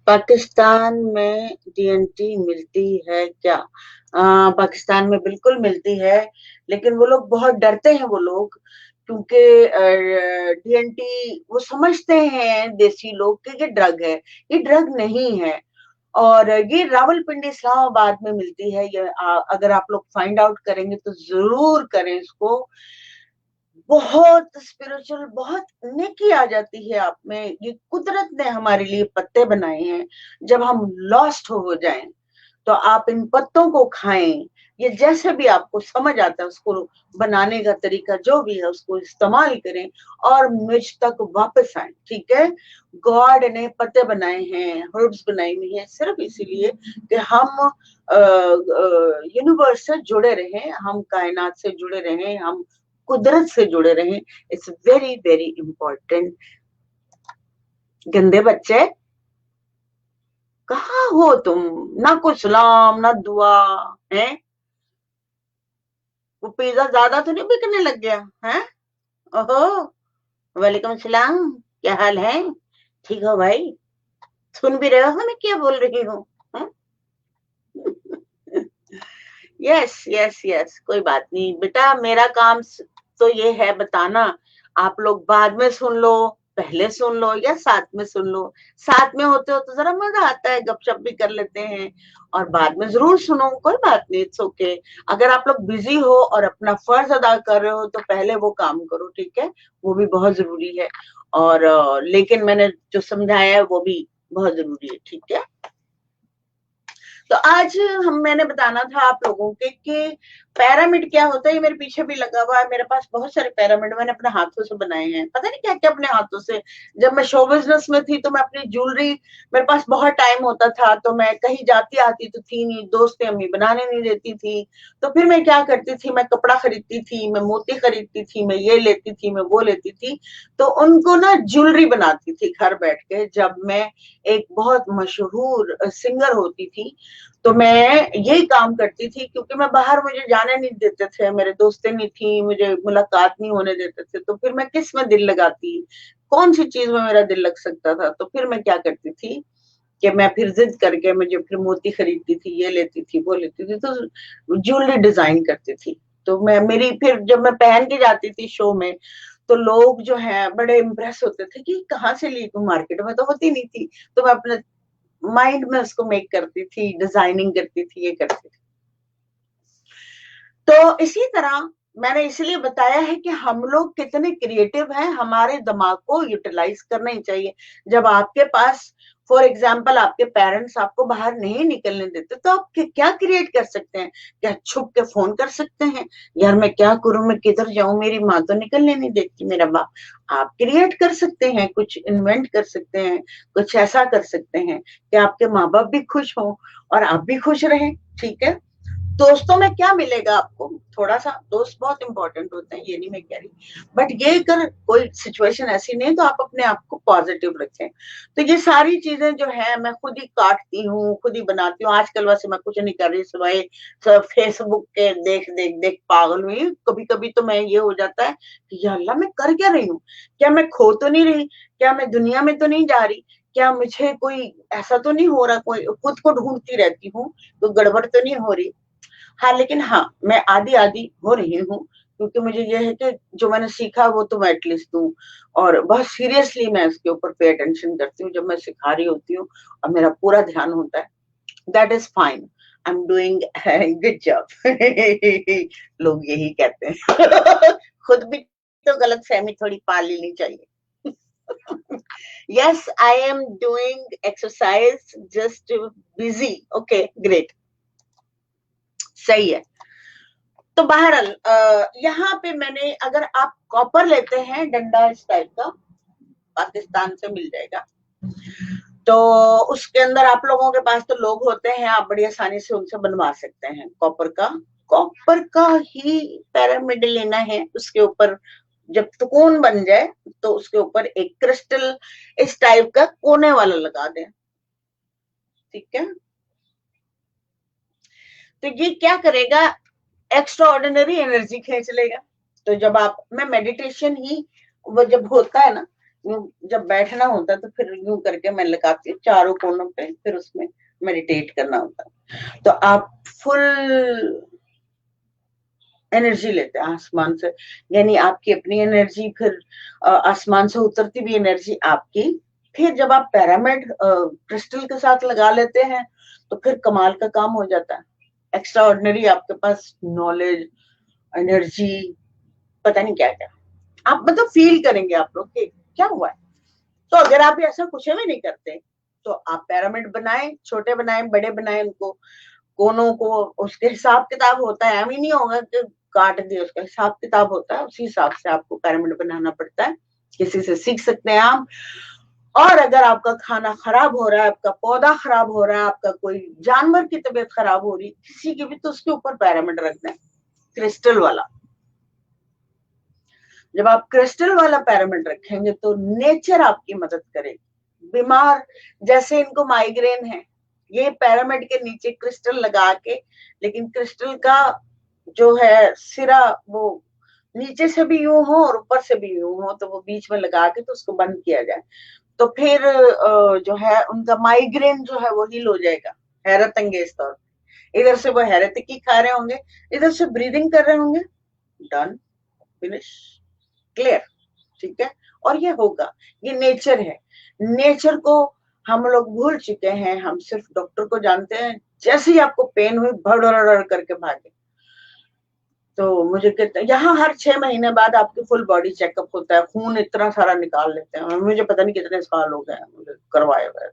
पाकिस्तान में डीएनटी मिलती है क्या? पाकिस्तान में बिल्कुल मिलती है, लेकिन वो लोग बहुत डरते हैं, वो लोग, क्योंकि डीएनटी वो समझते हैं देसी लोग कि ये ड्रग है। ये ड्रग नहीं है, और ये रावलपिंडी इस्लामाबाद में मिलती है। ये अगर आप लोग फाइंड आउट करेंगे तो जरूर करें इसको। बहुत स्पिरिचुअल, बहुत नेकी आ जाती है आप में। ये कुदरत ने हमारे लिए पत्ते बनाए हैं, जब हम लॉस्ट हो जाएं तो आप इन पत्तों को खाएं। ये जैसे भी आपको समझ आता है उसको बनाने का तरीका जो भी है उसको इस्तेमाल करें और मुझ तक वापस आए, ठीक है। गॉड ने पत्ते बनाए हैं, हर्ब्स बनाई हुई हैं सिर्फ इसीलिए कि हम यूनिवर्स से जुड़े रहें, हम कायनात से जुड़े रहें, हम कुदरत से जुड़े रहें। It's very very important. गंदे बच्चे कहाँ हो तुम? ना कुछ सलाम ना दुआ है। वो पिज्जा ज्यादा तो नहीं बिकने लग गया है? ओहो, वालेकुम सलाम, क्या हाल है? ठीक हो भाई? सुन भी रहे हो मैं क्या बोल रही हूँ? यस यस यस, कोई बात नहीं बेटा, मेरा काम तो ये है बताना। आप लोग बाद में सुन लो, पहले सुन लो या साथ में सुन लो। साथ में होते हो तो जरा मजा आता है, गपशप भी कर लेते हैं, और बाद में जरूर सुनो, कोई बात नहीं, इट्स ओके। अगर आप लोग बिजी हो और अपना फर्ज अदा कर रहे हो तो पहले वो काम करो, ठीक है, वो भी बहुत जरूरी है। और लेकिन मैंने जो समझाया है वो भी बहुत जरूरी है, ठीक है। तो आज मैंने बताना था आप लोगों के कि पिरामिड क्या होता है, ये मेरे पीछे भी लगा हुआ है, मेरे पास बहुत सारे पिरामिड मैंने अपने हाथों से बनाए हैं, पता नहीं क्या क्या अपने हाथों से। जब मैं शो बिजनेस में थी तो मैं अपनी ज्वेलरी, मेरे पास बहुत टाइम होता था तो मैं कहीं जाती आती तो थी नहीं, दोस्तें अम्मी बनाने नहीं देती थी, तो फिर मैं क्या करती थी, मैं कपड़ा खरीदती थी, मैं मोती खरीदती थी, मैं ये लेती थी, मैं वो लेती थी, तो उनको ना ज्वेलरी बनाती थी घर बैठ के। जब मैं एक बहुत मशहूर सिंगर होती थी तो मैं यही काम करती थी, क्योंकि मैं बाहर, मुझे जाने नहीं देते थे, मेरे दोस्तें नहीं थी, मुझे मुलाकात नहीं होने देते थे, तो फिर मैं किस में दिल लगाती, कौन सी चीज में मेरा दिल लग सकता था। तो फिर मैं क्या करती थी कि मैं फिर जिद करके मुझे फिर मोती खरीदती थी, ये लेती थी, वो लेती थी, तो ज्वेलरी डिजाइन करती थी। तो मैं मेरी फिर जब मैं पहन के जाती थी शो में, तो लोग जो है बड़े इम्प्रेस होते थे कि कहाँ से ली तुम, मार्केट में तो होती नहीं थी। तो मैं अपने माइंड में उसको मेक करती थी, डिजाइनिंग करती थी, ये करती थी। तो इसी तरह मैंने इसलिए बताया है कि हम लोग कितने क्रिएटिव हैं, हमारे दिमाग को यूटिलाइज करना ही चाहिए। जब आपके पास, फॉर एग्जाम्पल, आपके पेरेंट्स आपको बाहर नहीं निकलने देते, तो आप क्या क्रिएट कर सकते हैं? क्या छुप के फोन कर सकते हैं, यार मैं क्या करूं, मैं किधर जाऊं, मेरी माँ तो निकलने नहीं देती, मेरा बाप। आप क्रिएट कर सकते हैं, कुछ इन्वेंट कर सकते हैं, कुछ ऐसा कर सकते हैं कि आपके माँ बाप भी खुश हों और आप भी खुश रहें। ठीक है। दोस्तों में क्या मिलेगा आपको, थोड़ा सा, दोस्त बहुत इंपॉर्टेंट होते हैं, ये नहीं मैं कह रही, बट ये अगर कोई सिचुएशन ऐसी नहीं है तो आप अपने आप को पॉजिटिव रखें। तो ये सारी चीजें जो है मैं खुद ही काटती हूँ, खुद ही बनाती हूँ। आजकल वैसे मैं कुछ नहीं कर रही, सिवाय फेसबुक के देख देख देख पागल हुई। कभी कभी तो मैं, ये हो जाता है कि या अल्लाह मैं कर क्या रही हूँ, क्या मैं खो तो नहीं रही, क्या मैं दुनिया में तो नहीं जा रही, क्या मुझे कोई ऐसा तो नहीं हो रहा, कोई, खुद को ढूंढती रहती हूँ, तो गड़बड़ तो नहीं हो रही। हाँ, लेकिन हाँ, मैं आधी आधी हो रही हूँ, क्योंकि मुझे ये है कि जो मैंने सीखा वो तो मैं एटलीस्ट दूं, और बहुत सीरियसली मैं इसके ऊपर पे अटेंशन करती हूँ जब मैं सिखा रही होती हूँ, और मेरा पूरा ध्यान होता है। That is fine, I am doing good job. लोग यही कहते हैं। खुद भी तो गलत फहमी थोड़ी पाल लेनी चाहिए। Yes, I am doing exercise, just busy. Okay, great, सही है। तो बहरहाल यहाँ पे मैंने, अगर आप कॉपर लेते हैं डंडा इस टाइप का, पाकिस्तान से मिल जाएगा, तो उसके अंदर आप लोगों के पास तो लोग होते हैं, आप बड़ी आसानी से उनसे बनवा सकते हैं कॉपर का। कॉपर का ही पिरामिड लेना है, उसके ऊपर जब त्रिकोण बन जाए तो उसके ऊपर एक क्रिस्टल इस टाइप का कोने वाला लगा दें। ठीक है। तो ये क्या करेगा, एक्स्ट्रा ऑर्डिनरी एनर्जी खींच लेगा। तो जब आप, मैं मेडिटेशन ही, वो जब होता है ना, जब बैठना होता है तो फिर यूं करके मैं लगाती हूँ चारों कोनों पे, फिर उसमें मेडिटेट करना होता है। तो आप फुल एनर्जी लेते हैं आसमान से, यानी आपकी अपनी एनर्जी, फिर आसमान से उतरती भी एनर्जी आपकी। फिर जब आप पिरामिड क्रिस्टल के साथ लगा लेते हैं तो फिर कमाल का काम हो जाता है। एक्स्ट्रा ऑर्डिनरी आपके पास नॉलेज, एनर्जी, पता नहीं क्या क्या, आप मतलब फील करेंगे आप लोग कि क्या हुआ है। तो अगर आप ऐसा कुछ भी नहीं करते तो आप पिरामिड बनाएं, छोटे बनाएं, बड़े बनाएं, उनको कोनों को, उसके हिसाब किताब होता है, हमें नहीं होगा कि काट दिए, उसका हिसाब किताब होता है, उसी हिसाब से आपको पिरामिड बनाना पड़ता है। किसी से सीख सकते हैं आप। और अगर आपका खाना खराब हो रहा है, आपका पौधा खराब हो रहा है, आपका कोई जानवर की तबीयत खराब हो रही, किसी की भी, तो उसके ऊपर पिरामिड रख दें, क्रिस्टल वाला। जब आप क्रिस्टल वाला पिरामिड रखेंगे तो नेचर आपकी मदद करेगी। बीमार, जैसे इनको माइग्रेन है, ये पिरामिड के नीचे क्रिस्टल लगा के, लेकिन क्रिस्टल का जो है सिरा, वो नीचे से भी यूं हो और ऊपर से भी यूं हो, तो वो बीच में लगा के तो उसको बंद किया जाए, तो फिर जो है उनका माइग्रेन जो है वो हील हो जाएगा, हैरत अंगेज तौर पे। इधर से वो हैरत की खा रहे होंगे, इधर से ब्रीदिंग कर रहे होंगे, डन, फिनिश, क्लियर। ठीक है। और ये होगा, ये नेचर है। नेचर को हम लोग भूल चुके हैं, हम सिर्फ डॉक्टर को जानते हैं, जैसे ही आपको पेन हुई भड़ करके भागे। तो मुझे कहते हैं यहाँ हर 6 महीने बाद आपकी फुल बॉडी चेकअप होता है, खून इतना सारा निकाल लेते हैं, मुझे पता नहीं कितने साल हो गए मुझे करवाए हुए,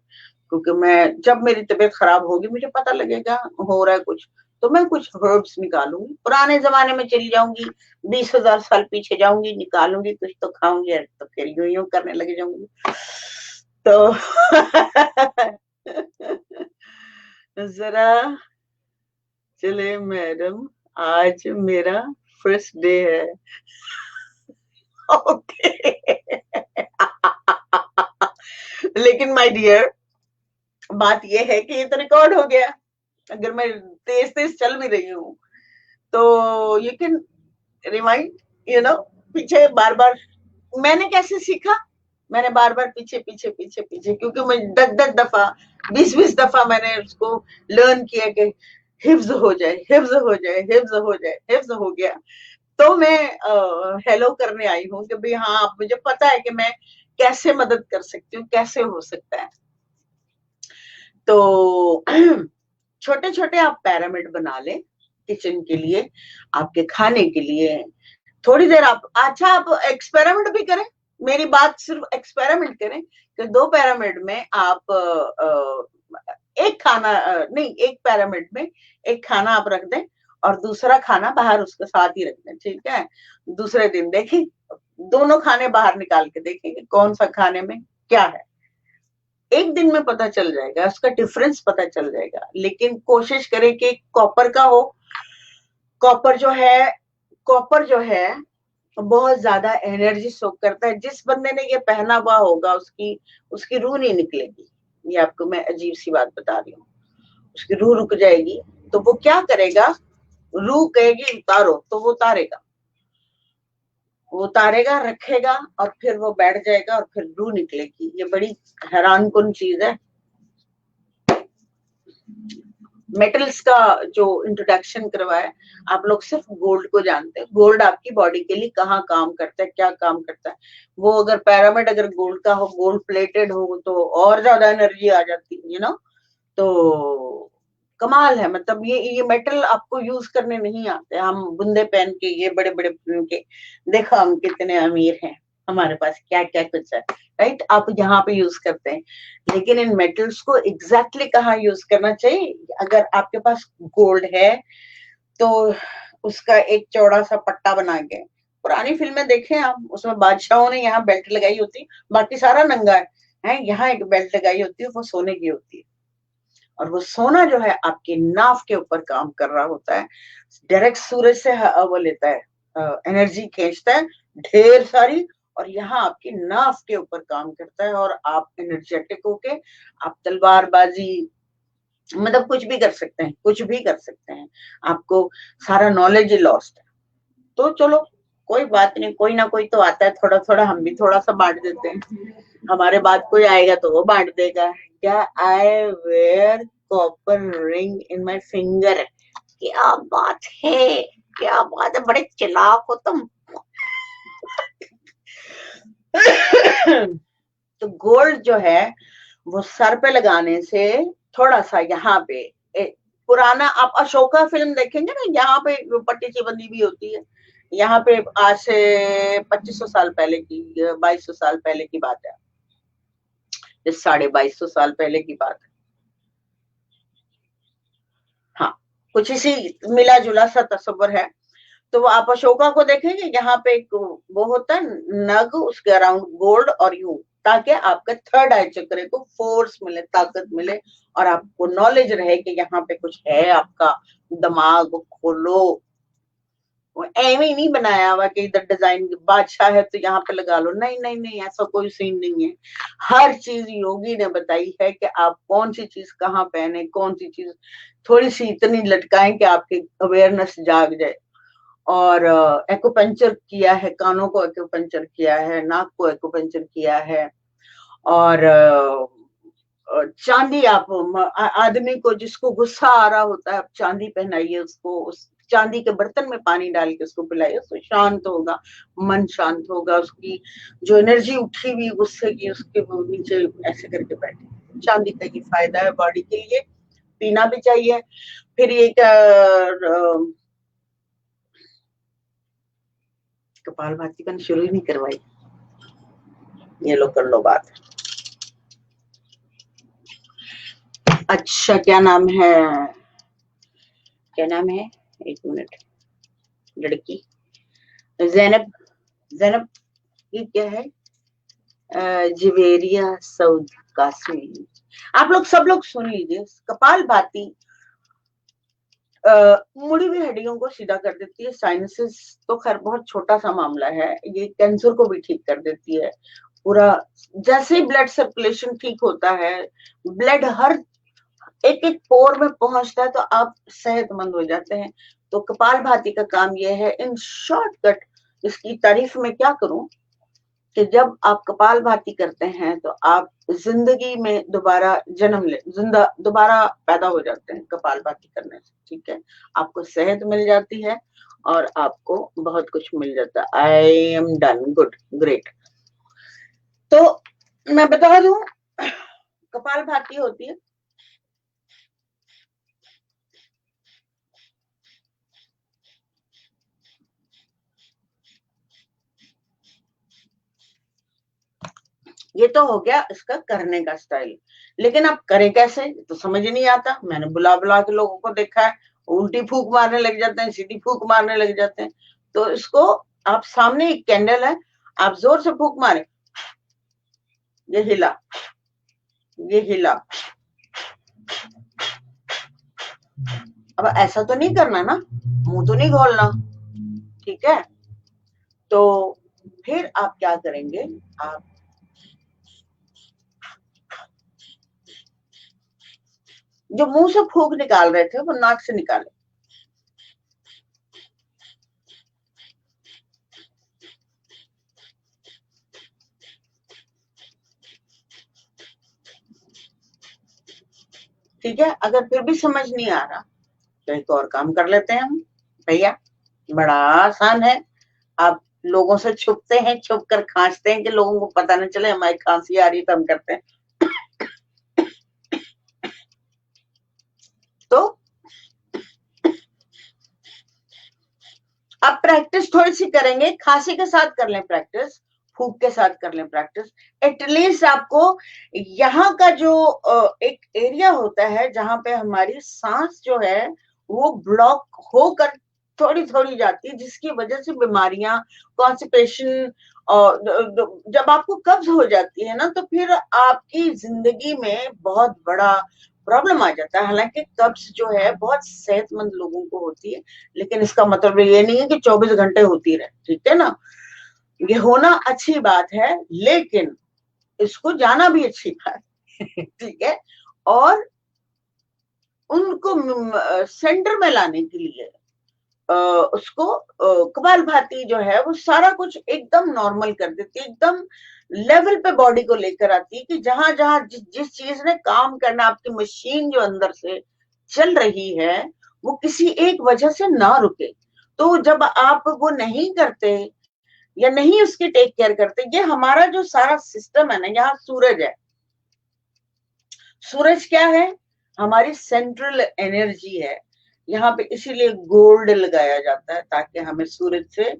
क्योंकि मैं, जब मेरी तबीयत खराब होगी मुझे पता लगेगा हो रहा है कुछ, तो मैं कुछ हर्ब्स निकालूंगी, पुराने जमाने में चली जाऊंगी, 20,000 साल पीछे जाऊंगी, निकालूंगी कुछ तो खाऊंगी, तो फिर यूं यूं करने लग जाऊंगी। तो जरा चले मैडम, आज मेरा फर्स्ट डे है। ओके। लेकिन माय डियर, बात ये है कि ये तो रिकॉर्ड हो गया। अगर मैं तेज तेज चल भी रही हूँ तो you can remind, you know, पीछे बार बार। मैंने कैसे सीखा? मैंने बार बार पीछे पीछे पीछे पीछे, क्योंकि मैं 10-10 दफा, 20-20 दफा मैंने उसको लर्न किया कि हिफ्ज हो जाए, हिफ्ज हो जाए, हिफ्ज हो जाए, हिफ्ज हो गया। तो मैं हेलो करने आई हूँ कि भाई हाँ, आप मुझे पता है कि मैं कैसे मदद कर सकती हूँ, कैसे हो सकता है। तो छोटे छोटे आप पिरामिड बना लें किचन के लिए, आपके खाने के लिए। थोड़ी देर आप, अच्छा, आप एक्सपेरिमेंट भी करें, मेरी बात सिर्फ एक्सपेरिमेंट करें कि 2 पिरामिड में आप एक खाना नहीं, एक पिरामिड में एक खाना आप रख दें और दूसरा खाना बाहर उसके साथ ही रख दें, ठीक है? दूसरे दिन देखें, दोनों खाने बाहर निकाल के देखें कि कौन सा खाने में क्या है। एक दिन में पता चल जाएगा, उसका डिफरेंस पता चल जाएगा। लेकिन कोशिश करें कि कॉपर का हो। कॉपर जो है, कॉपर जो है बहुत ज्यादा एनर्जी सोक करता है। जिस बंदे ने ये पहना हुआ होगा उसकी उसकी रूह नहीं निकलेगी। ये आपको मैं अजीब सी बात बता रही हूँ, उसकी रूह रुक जाएगी। तो वो क्या करेगा, रूह कहेगी उतारो तो वो उतारेगा, वो उतारेगा, रखेगा और फिर वो बैठ जाएगा और फिर रूह निकलेगी। ये बड़ी हैरानकुन चीज है। मेटल्स का जो इंट्रोडक्शन करवाया, आप लोग सिर्फ गोल्ड को जानते हैं। गोल्ड आपकी बॉडी के लिए कहाँ काम करता है, क्या काम करता है, वो अगर पिरामिड अगर गोल्ड का हो, गोल्ड प्लेटेड हो, तो और ज्यादा एनर्जी आ जाती है, यू नो। तो कमाल है, मतलब ये मेटल आपको यूज करने नहीं आते। हम बुंदे पहन के, ये बड़े बड़े पहन के, देखो हम कितने अमीर हैं, हमारे पास क्या क्या कुछ है, राइट? आप यहाँ पे यूज करते हैं, लेकिन इन मेटल्स को एग्जैक्टली कहाँ यूज करना चाहिए? अगर आपके पास गोल्ड है तो उसका एक चौड़ा सा पट्टा बना के, पुरानी फिल्में देखें आप, उसमें बादशाहों ने यहाँ बेल्ट लगाई होती, बाकी सारा नंगा है, यहाँ एक बेल्ट लगाई होती है, वो सोने की होती है। और वो सोना जो है आपके नाव के ऊपर काम कर रहा होता है, डायरेक्ट सूरज से वो लेता है, एनर्जी खींचता है ढेर सारी, और यहाँ आपकी नाव के ऊपर काम करता है। और आप एनर्जेटिक होके आप तलवारबाजी, मतलब कुछ भी कर सकते हैं, कुछ भी कर सकते हैं। आपको सारा नॉलेज लॉस्ट है। तो चलो कोई बात नहीं, कोई ना कोई तो आता है, थोड़ा थोड़ा हम भी थोड़ा सा बांट देते हैं। हमारे बाद कोई आएगा तो वो बांट देगा। क्या, I wear copper ring in my finger. क्या बात है, क्या बात है, बड़े चालाक हो तुम। तो गोल्ड जो है वो सर पे लगाने से थोड़ा सा यहाँ पे पुराना, आप अशोका फिल्म देखेंगे ना, यहाँ पे पट्टी चिबंदी भी होती है। यहाँ पे आज से 2500 साल पहले की, 2200 साल पहले की बात है, 2250 साल पहले की बात है। हाँ, कुछ इसी मिला जुला सा तस्वर है। तो वो आप अशोका को देखेंगे, यहाँ पे एक वो होता है नग, उसके अराउंड गोल्ड और यूं, ताकि आपके थर्ड आई चक्र को फोर्स मिले, ताकत मिले, और आपको नॉलेज रहे कि यहाँ पे कुछ है। आपका दिमाग खोलो। वो एਵੇਂ ही नहीं बनाया हुआ कि इधर डिजाइन बादशाह है तो यहाँ पे लगा लो, नहीं नहीं नहीं, ऐसा कोई सीन नहीं है। हर चीज योगी ने बताई है कि आप कौन सी चीज कहाँ पहने, कौन सी चीज थोड़ी सी इतनी लटकाएं कि आपकी अवेयरनेस जाग जाए। और एक्यूपंक्चर किया है, कानों को एक्यूपंक्चर किया है, नाक को एक्यूपंक्चर किया है। और चांदी, आप आदमी को जिसको गुस्सा आ रहा होता है, आप चांदी पहनाइए उसको, उस चांदी के बर्तन में पानी डाल के उसको पिलाइए, उसको शांत होगा, मन शांत होगा, उसकी जो एनर्जी उठी हुई गुस्से की उसके वो नीचे ऐसे करके बैठे। चांदी का ये फायदा है बॉडी के लिए, पीना भी चाहिए। फिर ये कपाल भाती करना शुरू ही नहीं करवाई, ये लो कर लो बात। अच्छा, क्या नाम है, क्या नाम है, एक मिनट, लड़की जैनब, जैनब ये क्या है, जिवेरिया सऊद कासमी। आप लोग सब लोग सुन लीजिए। कपाल भाती मुड़ी हुई हड्डियों को सीधा कर देती है। साइनसिस तो खैर बहुत छोटा सा मामला है, ये कैंसर को भी ठीक कर देती है पूरा। जैसे ही ब्लड सर्कुलेशन ठीक होता है, ब्लड हर एक एक पोर में पहुंचता है, तो आप सेहतमंद हो जाते हैं। तो कपाल भाती का काम यह है, इन शॉर्टकट इसकी तारीफ में क्या करूं, कि जब आप कपाल भाती करते हैं तो आप जिंदगी में दोबारा जन्म ले, जिंदा दोबारा पैदा हो जाते हैं कपाल भाती करने से। ठीक है, आपको सेहत मिल जाती है और आपको बहुत कुछ मिल जाता है। I am done, good, great. तो मैं बता दूं, कपाल भाती होती है, ये तो हो गया इसका करने का स्टाइल। लेकिन आप करें कैसे तो समझ नहीं आता। मैंने बुला बुला के लोगों को देखा है, उल्टी फूक मारने लग जाते हैं, सीधी फूक मारने लग जाते हैं। तो इसको, आप सामने एक कैंडल है, आप जोर से फूक मारे, ये हिला, ये हिला। अब ऐसा तो नहीं करना ना, मुंह तो नहीं खोलना, ठीक है। तो फिर आप क्या करेंगे, आप जो मुंह से फूक निकाल रहे थे वो नाक से निकाले। ठीक है, अगर फिर भी समझ नहीं आ रहा तो एक और काम कर लेते हैं हम भैया, बड़ा आसान है। आप लोगों से छुपते हैं, छुप कर खांसते हैं कि लोगों को पता न चले हमारी खांसी आ रही है, तो हम करते हैं। तो अब प्रैक्टिस थोड़ी सी करेंगे, खांसी के साथ कर लें प्रैक्टिस, फूक के साथ कर लें प्रैक्टिस। एटलीस्ट आपको यहाँ का जो एक एरिया होता है जहां पे हमारी सांस जो है वो ब्लॉक होकर थोड़ी थोड़ी जाती है, जिसकी वजह से बीमारियां, कॉन्स्टिपेशन, और जब आपको कब्ज हो जाती है ना, तो फिर आपकी जिंदगी में बहुत बड़ा प्रॉब्लम आ जाता है। हालांकि कब्ज जो है बहुत सेहतमंद लोगों को होती है, लेकिन इसका मतलब ये नहीं है कि 24 घंटे होती रहे, ठीक है ना। ये होना अच्छी बात है, लेकिन इसको जाना भी अच्छी बात है। ठीक है, और उनको सेंटर में लाने के लिए उसको कपाल भाती जो है वो सारा कुछ एकदम नॉर्मल कर देती है, एकदम लेवल पे बॉडी को लेकर आती है, कि जहां जहां जिस चीज ने काम करना, आपकी मशीन जो अंदर से चल रही है वो किसी एक वजह से ना रुके। तो जब आप वो नहीं करते या नहीं उसकी टेक केयर करते, ये हमारा जो सारा सिस्टम है ना, यहाँ सूरज है, सूरज क्या है, हमारी सेंट्रल एनर्जी है यहाँ पे, इसीलिए गोल्ड लगाया जाता है ताकि हमें सूरज से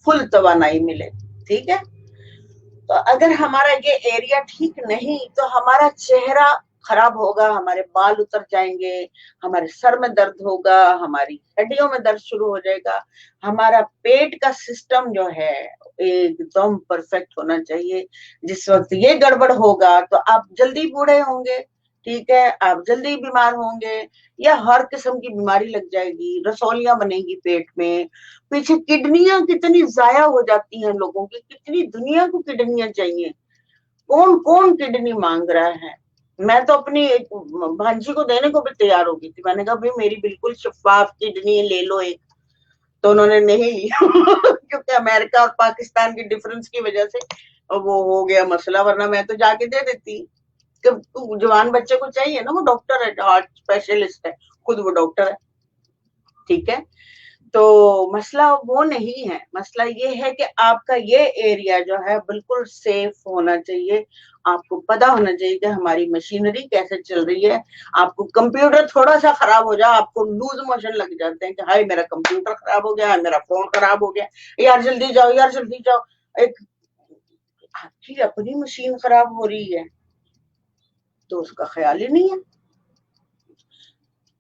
फुल तवानाई मिले। ठीक है, तो अगर हमारा ये एरिया ठीक नहीं तो हमारा चेहरा खराब होगा, हमारे बाल उतर जाएंगे, हमारे सर में दर्द होगा, हमारी हड्डियों में दर्द शुरू हो जाएगा। हमारा पेट का सिस्टम जो है एकदम परफेक्ट होना चाहिए। जिस वक्त ये गड़बड़ होगा तो आप जल्दी बूढ़े होंगे, ठीक है, आप जल्दी बीमार होंगे, या हर किस्म की बीमारी लग जाएगी, रसौलियां बनेंगी पेट में। पीछे किडनियां कितनी जाया हो जाती हैं लोगों की, कितनी दुनिया को किडनियां चाहिए, कौन कौन किडनी मांग रहा है। मैं तो अपनी एक भांजी को देने को भी तैयार हो गई थी, मैंने कहा भाई मेरी बिल्कुल शफाफ किडनी ले लो एक, तो उन्होंने नहीं लिया। क्योंकि अमेरिका और पाकिस्तान की डिफरेंस की वजह से वो हो गया मसला, वरना मैं तो जाके दे देती। कि जवान बच्चे को चाहिए ना, वो डॉक्टर है, हार्ट स्पेशलिस्ट है, खुद वो डॉक्टर है, ठीक है। तो मसला वो नहीं है, मसला ये है कि आपका ये एरिया जो है बिल्कुल सेफ होना चाहिए। आपको पता होना चाहिए कि हमारी मशीनरी कैसे चल रही है। आपको कंप्यूटर थोड़ा सा खराब हो जाए, आपको लूज मोशन लग जाते हैं कि हाय मेरा कंप्यूटर खराब हो गया, हाय मेरा फोन खराब हो गया, यार जल्दी जाओ, यार जल्दी जाओ। एक आपकी अपनी मशीन खराब हो रही है तो उसका ख्याल ही नहीं है।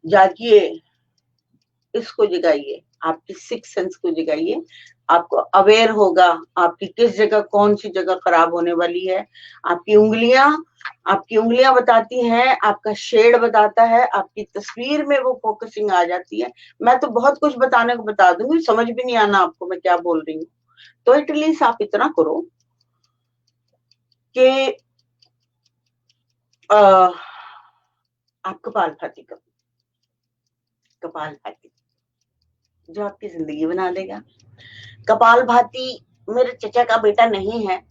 जागिए, इसको जगाइए, आपकी सिक्स सेंस को जगाइए। आपको अवेयर होगा आपकी किस जगह, कौन सी जगह खराब होने वाली है। आपकी उंगलियां बताती हैं, आपका शेड बताता है, आपकी तस्वीर में वो फोकसिंग आ जाती है। मैं तो बहुत कुछ बताने को बता दूंगी, समझ भी नहीं आना आपको मैं क्या बोल रही हूँ। तो एटलीस्ट आप इतना करो कि आप कपालभाति करो। कपालभाति जो आपकी जिंदगी बना देगा। कपालभाति मेरे चचा का बेटा नहीं है,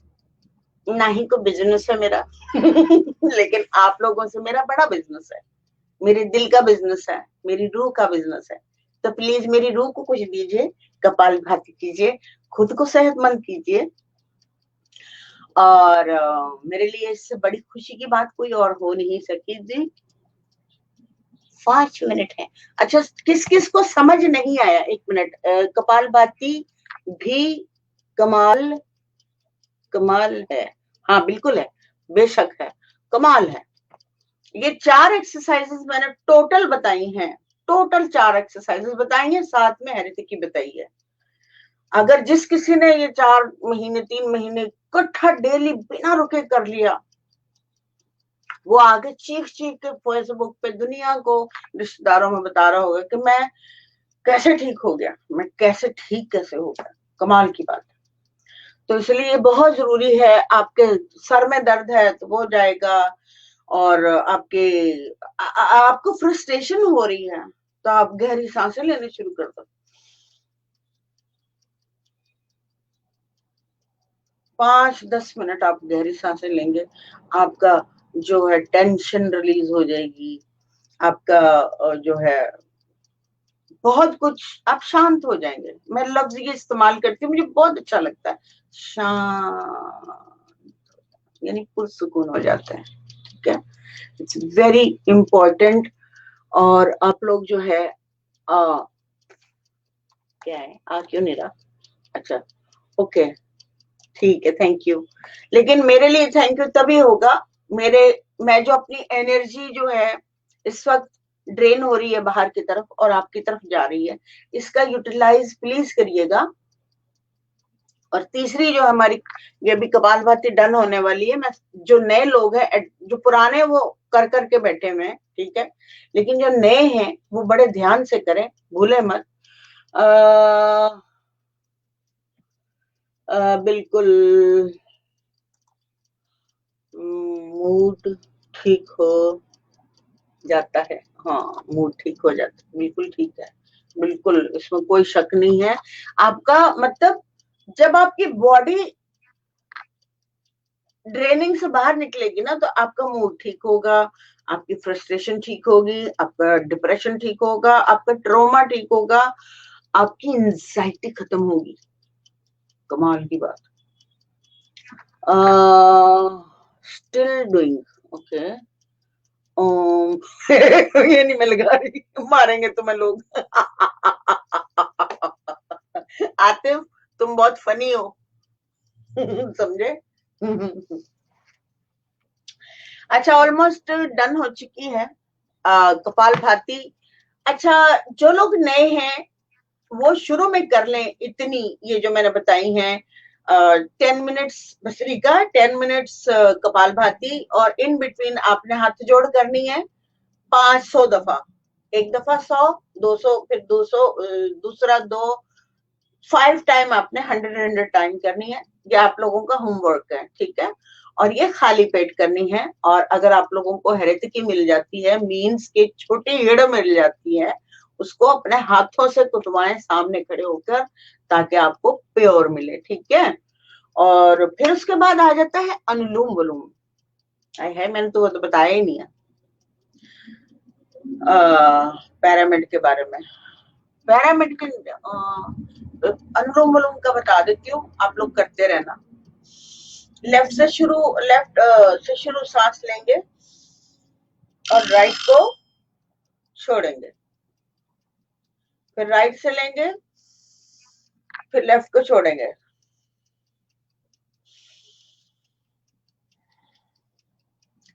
ना ही कोई बिजनेस है मेरा लेकिन आप लोगों से मेरा बड़ा बिजनेस है, मेरे दिल का बिजनेस है, मेरी रूह का बिजनेस है। तो प्लीज मेरी रूह को कुछ दीजिए, कपालभाति कीजिए, खुद को सेहतमंद कीजिए। और मेरे लिए इससे बड़ी खुशी की बात कोई और हो नहीं सकी जी। 5 मिनट है। अच्छा, किस किस को समझ नहीं आया, 1 मिनट। कपालभाति भी कमाल कमाल है। हाँ बिल्कुल है, बेशक है, कमाल है। ये 4 एक्सरसाइजेस मैंने टोटल बताई हैं, टोटल 4 एक्सरसाइजेस बताई हैं, साथ में हेरिटेकी बताई है। अगर जिस किसी ने ये 4 महीने 3 महीने इकट्ठा डेली बिना रुके कर लिया, वो आगे चीख चीख के फेसबुक पे दुनिया को, रिश्तेदारों में बता रहा होगा कि मैं कैसे ठीक हो गया, मैं कैसे हो गया। कमाल की बात है। तो इसलिए बहुत जरूरी है, आपके सर में दर्द है तो वो जाएगा, और आपको फ्रस्ट्रेशन हो रही है तो आप गहरी सांसें लेने शुरू कर दो। 5-10 मिनट आप गहरी सांसें लेंगे, आपका जो है टेंशन रिलीज हो जाएगी, आपका जो है बहुत कुछ, आप शांत हो जाएंगे। मैं लफ्ज ये इस्तेमाल करती हूँ, मुझे बहुत अच्छा लगता है, शांत, यानी पुरसुकून हो जाते हैं। ठीक है, इट्स वेरी इंपॉर्टेंट। और आप लोग जो है क्या है, क्यों नहीं रहा? अच्छा, ओके, ठीक है, थैंक यू। लेकिन मेरे लिए थैंक यू तभी होगा, मेरे मैं जो अपनी एनर्जी जो है इस वक्त ड्रेन हो रही है बाहर की तरफ और आपकी तरफ जा रही है, इसका यूटिलाइज प्लीज करिएगा। और तीसरी जो हमारी, ये भी कपालभाति डन होने वाली है। मैं जो नए लोग हैं, जो पुराने वो कर करके बैठे हुए हैं, ठीक है, लेकिन जो नए हैं वो बड़े ध्यान से करें, भूले मत। बिल्कुल, मूड ठीक हो जाता है। हाँ, मूड ठीक हो जाता है, बिल्कुल ठीक है, बिल्कुल इसमें कोई शक नहीं है। आपका मतलब जब आपकी बॉडी ड्रेनिंग से बाहर निकलेगी ना, तो आपका मूड ठीक होगा, आपकी फ्रस्ट्रेशन ठीक होगी, आपका डिप्रेशन ठीक होगा, आपका ट्रॉमा ठीक होगा, आपकी एंजाइटी खत्म होगी। कमाल की बात। Still doing okay. ये नहीं मैं लगा रही, मारेंगे तुम्हें लोग आतिफ, तुम बहुत फनी हो समझे अच्छा, ऑलमोस्ट डन हो चुकी है कपालभाति। अच्छा, जो लोग नए हैं वो शुरू में कर लें इतनी, ये जो मैंने बताई हैं 10 मिनट्स भस्त्रिका, 10 मिनट्स कपालभाति, और इन बिटवीन आपने हाथ जोड़ करनी है 500 दफा। एक दफा 100, 200, फिर 200, दूसरा 2, 5 टाइम आपने 100 टाइम करनी है। ये आप लोगों का होमवर्क है, ठीक है। और ये खाली पेट करनी है। और अगर आप लोगों को हेरेटिकी मिल जाती है, मीन्स के छोटी हीड़ मिल जाती है, उसको अपने हाथों से कुटवाएं सामने खड़े होकर, ताकि आपको प्योर मिले, ठीक है। और फिर उसके बाद आ जाता है अनुलोम विलोम। है, मैंने तो वो तो बताया ही नहीं है पैरामिड के बारे में। पैरामिड के अनुलोम विलोम का बता देती हूँ, आप लोग करते रहना। लेफ्ट से शुरू सांस लेंगे और राइट को छोड़ेंगे, फिर राइट से लेंगे, फिर लेफ्ट को छोड़ेंगे।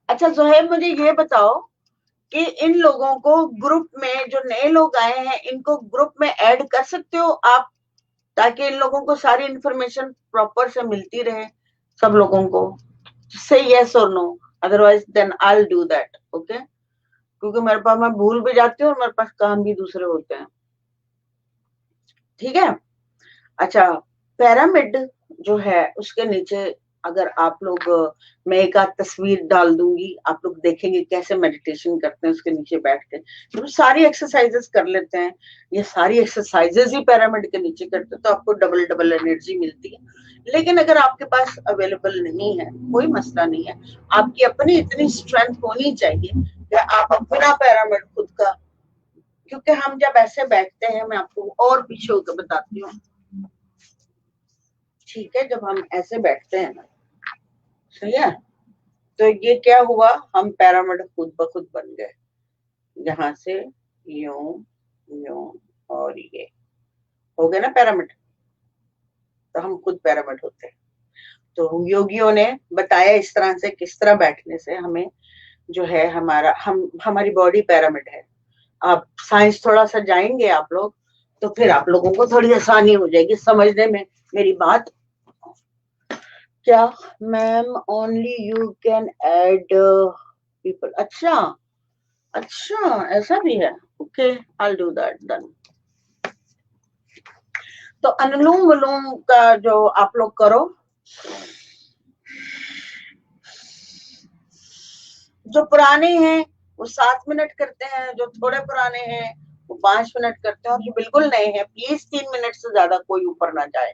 अच्छा जोहेब, मुझे ये बताओ कि इन लोगों को ग्रुप में, जो नए लोग आए हैं, इनको ग्रुप में ऐड कर सकते हो आप, ताकि इन लोगों को सारी इंफॉर्मेशन प्रॉपर से मिलती रहे सब लोगों को। से यस और no, otherwise then I will do that. Okay, क्योंकि मेरे पास, मैं भूल भी जाती हूँ और मेरे पास काम भी दूसरे होते हैं। ठीक है। अच्छा, पिरामिड जो है उसके नीचे अगर आप लोग, मैं एक आध तस्वीर डाल दूंगी, आप लोग देखेंगे कैसे मेडिटेशन करते हैं उसके नीचे बैठ के। तो सारी एक्सरसाइजेस कर लेते हैं, ये सारी एक्सरसाइजेस ही पिरामिड के नीचे करते हैं, तो आपको डबल डबल एनर्जी मिलती है। लेकिन अगर आपके पास अवेलेबल नहीं है, कोई मसला नहीं है, आपकी अपनी इतनी स्ट्रेंथ होनी चाहिए कि आप अपना पिरामिड खुद का, क्योंकि हम जब ऐसे बैठते हैं, मैं आपको और पीछे होकर बताती हूँ। ठीक है, जब हम ऐसे बैठते हैं ना, सही है, तो ये क्या हुआ, हम पिरामिड खुद ब खुद बन गए। यहाँ से यूं यूं और ये हो गए ना पिरामिड, तो हम खुद पिरामिड होते हैं। तो योगियों ने बताया इस तरह से, किस तरह बैठने से हमें जो है, हमारी बॉडी पिरामिड है। आप साइंस थोड़ा सा जाएंगे आप लोग, तो फिर आप लोगों को थोड़ी आसानी हो जाएगी समझने में मेरी बात। क्या ma'am, only you can add people? अच्छा अच्छा, ऐसा भी है। Okay, I do that then. तो अनुलोम विलोम का जो आप लोग करो, जो पुराने हैं वो 7 मिनट करते हैं, जो थोड़े पुराने हैं वो 5 मिनट करते हैं, और जो बिल्कुल नए हैं प्लीज 3 मिनट से ज्यादा कोई ऊपर ना जाए।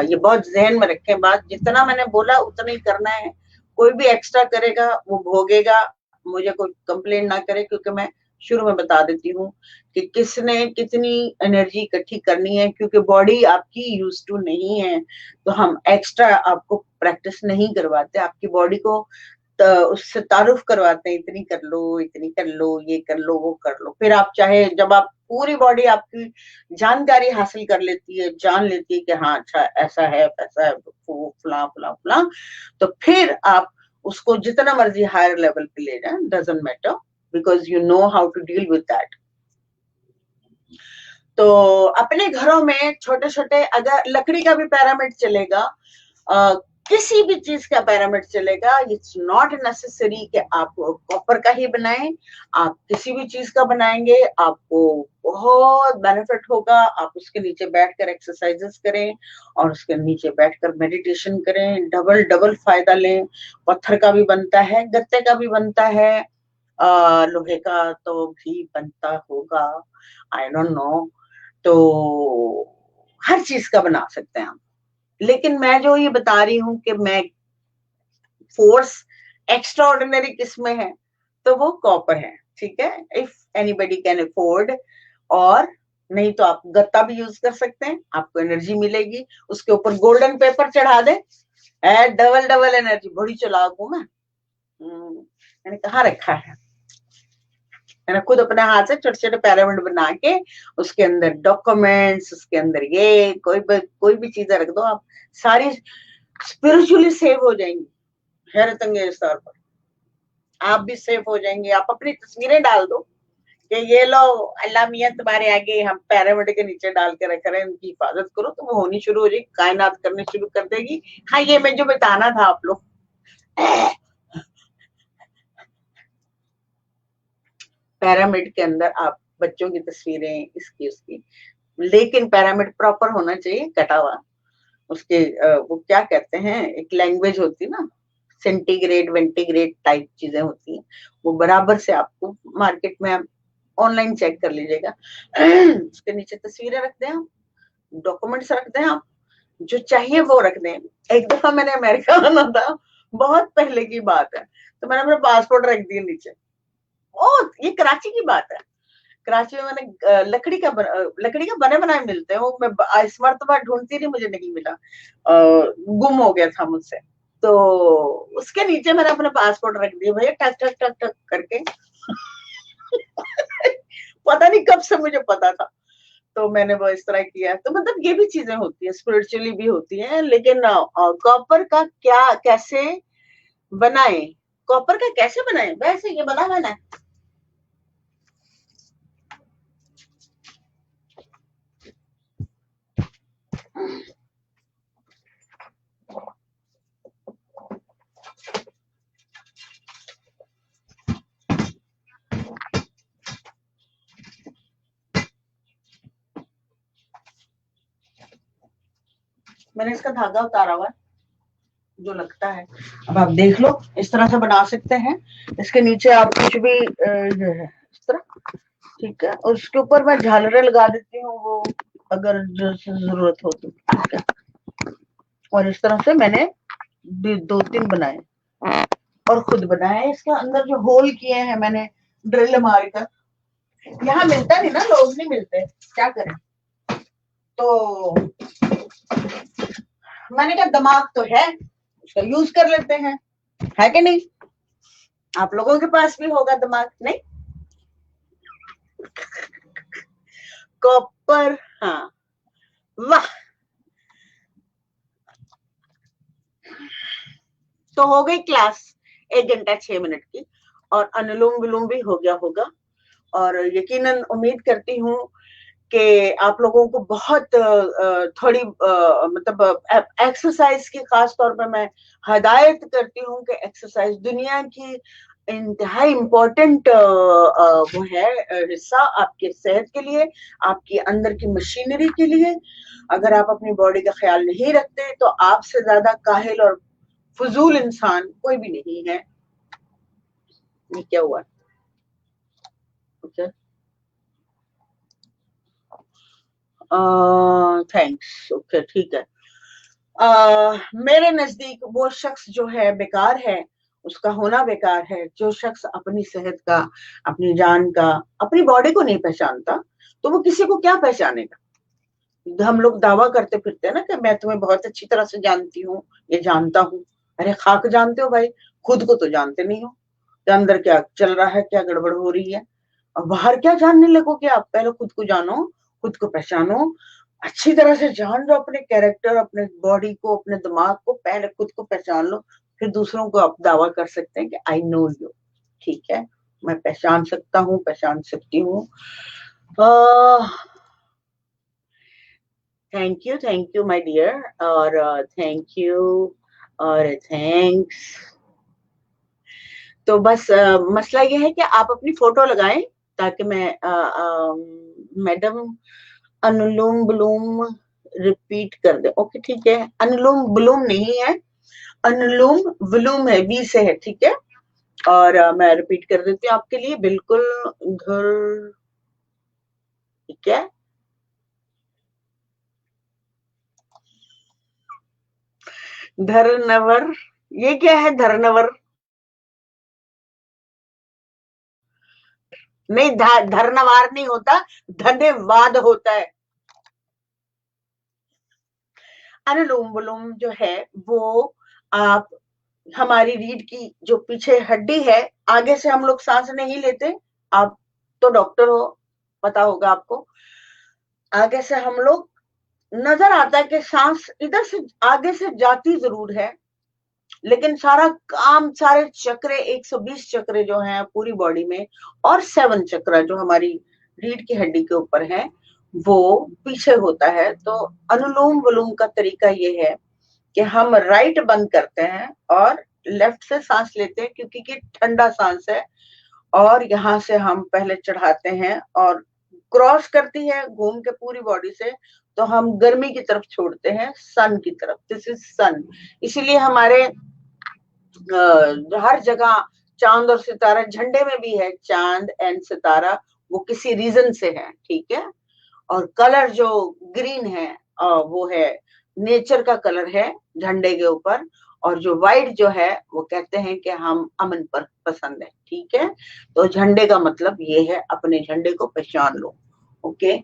ये बहुत जहन में रखें बात, जितना मैंने बोला उतना ही करना है। कोई भी एक्स्ट्रा करेगा वो भोगेगा, मुझे कोई कंप्लेन ना करे, क्योंकि मैं शुरू में बता देती हूँ कि किसने कितनी एनर्जी इकट्ठी करनी है, क्योंकि बॉडी आपकी यूज टू नहीं है, तो हम एक्स्ट्रा आपको प्रैक्टिस नहीं करवाते, आपकी बॉडी को तो उससे तारुफ करवाते हैं, इतनी कर लो, इतनी कर लो, ये कर लो, वो कर लो। फिर आप चाहे, जब आप पूरी बॉडी आपकी जानकारी हासिल कर लेती है, जान लेती है कि हाँ अच्छा ऐसा है वैसा है, फला फला फला, तो फिर आप उसको जितना मर्जी हायर लेवल पे ले जाए, doesn't matter, because you know how to deal with that. तो अपने घरों में छोटे छोटे, अगर लकड़ी का भी पिरामिड चलेगा, किसी भी चीज का पिरामिड चलेगा, इट्स नॉट नेसेसरी कि आप कॉपर का ही बनाएं। आप किसी भी चीज का बनाएंगे आपको बहुत बेनिफिट होगा। आप उसके नीचे बैठकर एक्सरसाइजेस करें और उसके नीचे बैठकर मेडिटेशन करें, डबल डबल फायदा लें। पत्थर का भी बनता है, गत्ते का भी बनता है, लोहे का तो भी बनता होगा, आई डोंट नो। तो हर चीज का बना सकते हैं हम। लेकिन मैं जो ये बता रही हूँ कि मैं फोर्स एक्स्ट्रा ऑर्डिनरी किसमें है, तो वो कॉपर है। ठीक है, इफ एनीबडी कैन अफोर्ड। और नहीं तो आप गत्ता भी यूज कर सकते हैं, आपको एनर्जी मिलेगी। उसके ऊपर गोल्डन पेपर चढ़ा दे, डबल डबल एनर्जी। बड़ी चालाक हूं मैं। मैंने कहा रखा है, मैंने खुद अपने हाथ से छोटे छोटे पिरामिड बना के उसके अंदर डॉक्यूमेंट्स, उसके अंदर ये कोई भी चीजें रख दो, आप सारी स्पिरिचुअली सेव हो जाएंगी। हैरत अंगेज तौर पर आप भी सेव हो जाएंगे। आप अपनी तस्वीरें डाल दो कि ये लो अल्लाह मियां तुम्हारे आगे हम पिरामिड के नीचे डाल के रख रहे हैं, उनकी हिफाजत करो, तो वो होनी शुरू हो जाएगी, कायनात करनी शुरू कर देगी। हाँ, ये मैं जो बताना था आप लोग, पिरामिड के अंदर आप बच्चों की तस्वीरें, इसकी उसकी, लेकिन पिरामिड प्रॉपर होना चाहिए, कटा हुआ। उसके वो क्या कहते हैं, एक लैंग्वेज होती है ना, सेंटीग्रेड वेंटीग्रेड टाइप चीजें होती हैं, वो बराबर से आपको मार्केट में आप ऑनलाइन चेक कर लीजिएगा। उसके नीचे तस्वीरें रख दें आप, डॉक्यूमेंट्स रख दें आप, जो चाहिए वो रख दें। एक दफा मैंने अमेरिका आना था, बहुत पहले की बात है, तो मैंने अपना पासपोर्ट रख दिया नीचे। ओ, ये कराची की बात है। कराची में मैंने लकड़ी का बने बनाए मिलते हैं, वो मैं इस मरतबा ढूंढती रही, मुझे नहीं मिला, गुम हो गया था मुझसे। तो उसके नीचे मैंने अपना पासपोर्ट रख दिया भैया, टक टक टक टक करके। पता नहीं कब से मुझे पता था, तो मैंने वो इस तरह किया। तो मतलब ये भी चीजें होती है, स्पिरिचुअली भी होती हैं। लेकिन कॉपर का कैसे बनाए, कॉपर का कैसे बनाए, वैसे ये बना मैंने, मैंने इसका धागा उतारा हुआ जो लगता है। अब आप देख लो, इस तरह से बना सकते हैं। इसके नीचे आप कुछ भी जो है इस तरह, ठीक है। और उसके ऊपर मैं झालरें लगा देती हूँ, वो अगर जरूरत हो तो, ठीक है। और इस तरह से मैंने 2-3 बनाए और खुद बनाए। इसके अंदर जो होल किए हैं मैंने ड्रिल मारकर, यहाँ मिलता नहीं ना, लोग नहीं मिलते, क्या करें। तो मैंने कहा दिमाग तो है, उसका यूज कर लेते हैं, है कि नहीं। आप लोगों के पास भी होगा दिमाग, नहीं? कॉपर, हाँ, वाह। तो हो गई क्लास 1 घंटा 6 मिनट की, और अनुलोम विलोम भी हो गया होगा। और यकीनन उम्मीद करती हूँ कि आप लोगों को बहुत थोड़ी मतलब एक्सरसाइज की खास तौर पर मैं हदायत करती हूँ कि एक्सरसाइज दुनिया की इंतहाई इम्पोर्टेंट वो है हिस्सा आपके सेहत के लिए, आपकी अंदर की मशीनरी के लिए। अगर आप अपनी बॉडी का ख्याल नहीं रखते तो आपसे ज्यादा काहिल और फजूल इंसान कोई भी नहीं है। ये क्या हुआ? ओके, थैंक्स, ओके, ठीक है। मेरे नजदीक वो शख्स जो है बेकार है, उसका होना बेकार है। जो शख्स अपनी सेहत का, अपनी जान का, अपनी बॉडी को नहीं पहचानता, तो वो किसी को क्या पहचानेगा। हम लोग दावा करते फिरते हैं ना कि मैं तुम्हें बहुत अच्छी तरह से जानती हूँ, ये जानता हूँ। अरे खाक जानते हो भाई, खुद को तो जानते नहीं हो कि अंदर क्या चल रहा है, क्या गड़बड़ हो रही है। और बाहर क्या जानने लगोगे आप? पहले खुद को जानो, खुद को पहचानो, अच्छी तरह से जान लो अपने कैरेक्टर, अपने बॉडी को, अपने दिमाग को। पहले खुद को पहचान लो, फिर दूसरों को आप दावा कर सकते हैं कि आई नो यू, ठीक है, मैं पहचान सकता हूँ, पहचान सकती हूँ। थैंक यू माय डियर, और थैंक यू, और थैंक्स। तो बस मसला ये है कि आप अपनी फोटो लगाएं, ताकि मैं मैडम अनुलोम विलोम रिपीट कर दे। ओके, ठीक है। अनुलोम विलोम नहीं है, अनुलोम विलोम है, बी से है, ठीक है। और मैं रिपीट कर देती हूँ आपके लिए, बिल्कुल घर, ठीक है। धरनवर, ये क्या है धरनवर? नहीं, धरनवार नहीं होता, धन्यवाद होता है। अनुलोम विलोम जो है वो, आप हमारी रीढ़ की जो पीछे हड्डी है, आगे से हम लोग सांस नहीं लेते। आप तो डॉक्टर हो, पता होगा आपको। आगे से हम लोग, नजर आता है कि सांस इधर से आगे से जाती जरूर है, लेकिन सारा काम, सारे चक्रे, 120 चक्रे जो हैं पूरी बॉडी में, और 7 चक्र जो हमारी रीढ़ की हड्डी के ऊपर है, वो पीछे होता है। तो अनुलोम विलोम का तरीका ये है कि हम राइट बंद करते हैं और लेफ्ट से सांस लेते हैं, क्योंकि ये ठंडा सांस है। और यहाँ से हम पहले चढ़ाते हैं और क्रॉस करती है घूम के पूरी बॉडी से, तो हम गर्मी की तरफ छोड़ते हैं, सन की तरफ। दिस इज सन। इसीलिए हमारे हर जगह चांद और सितारा, झंडे में भी है चांद एंड सितारा, वो किसी रीजन से है, ठीक है। और कलर जो ग्रीन है, वो है नेचर का कलर है झंडे के ऊपर। और जो व्हाइट जो है, वो कहते हैं कि हम अमन पर पसंद है, ठीक है। तो झंडे का मतलब ये है, अपने झंडे को पहचान लो, ओके।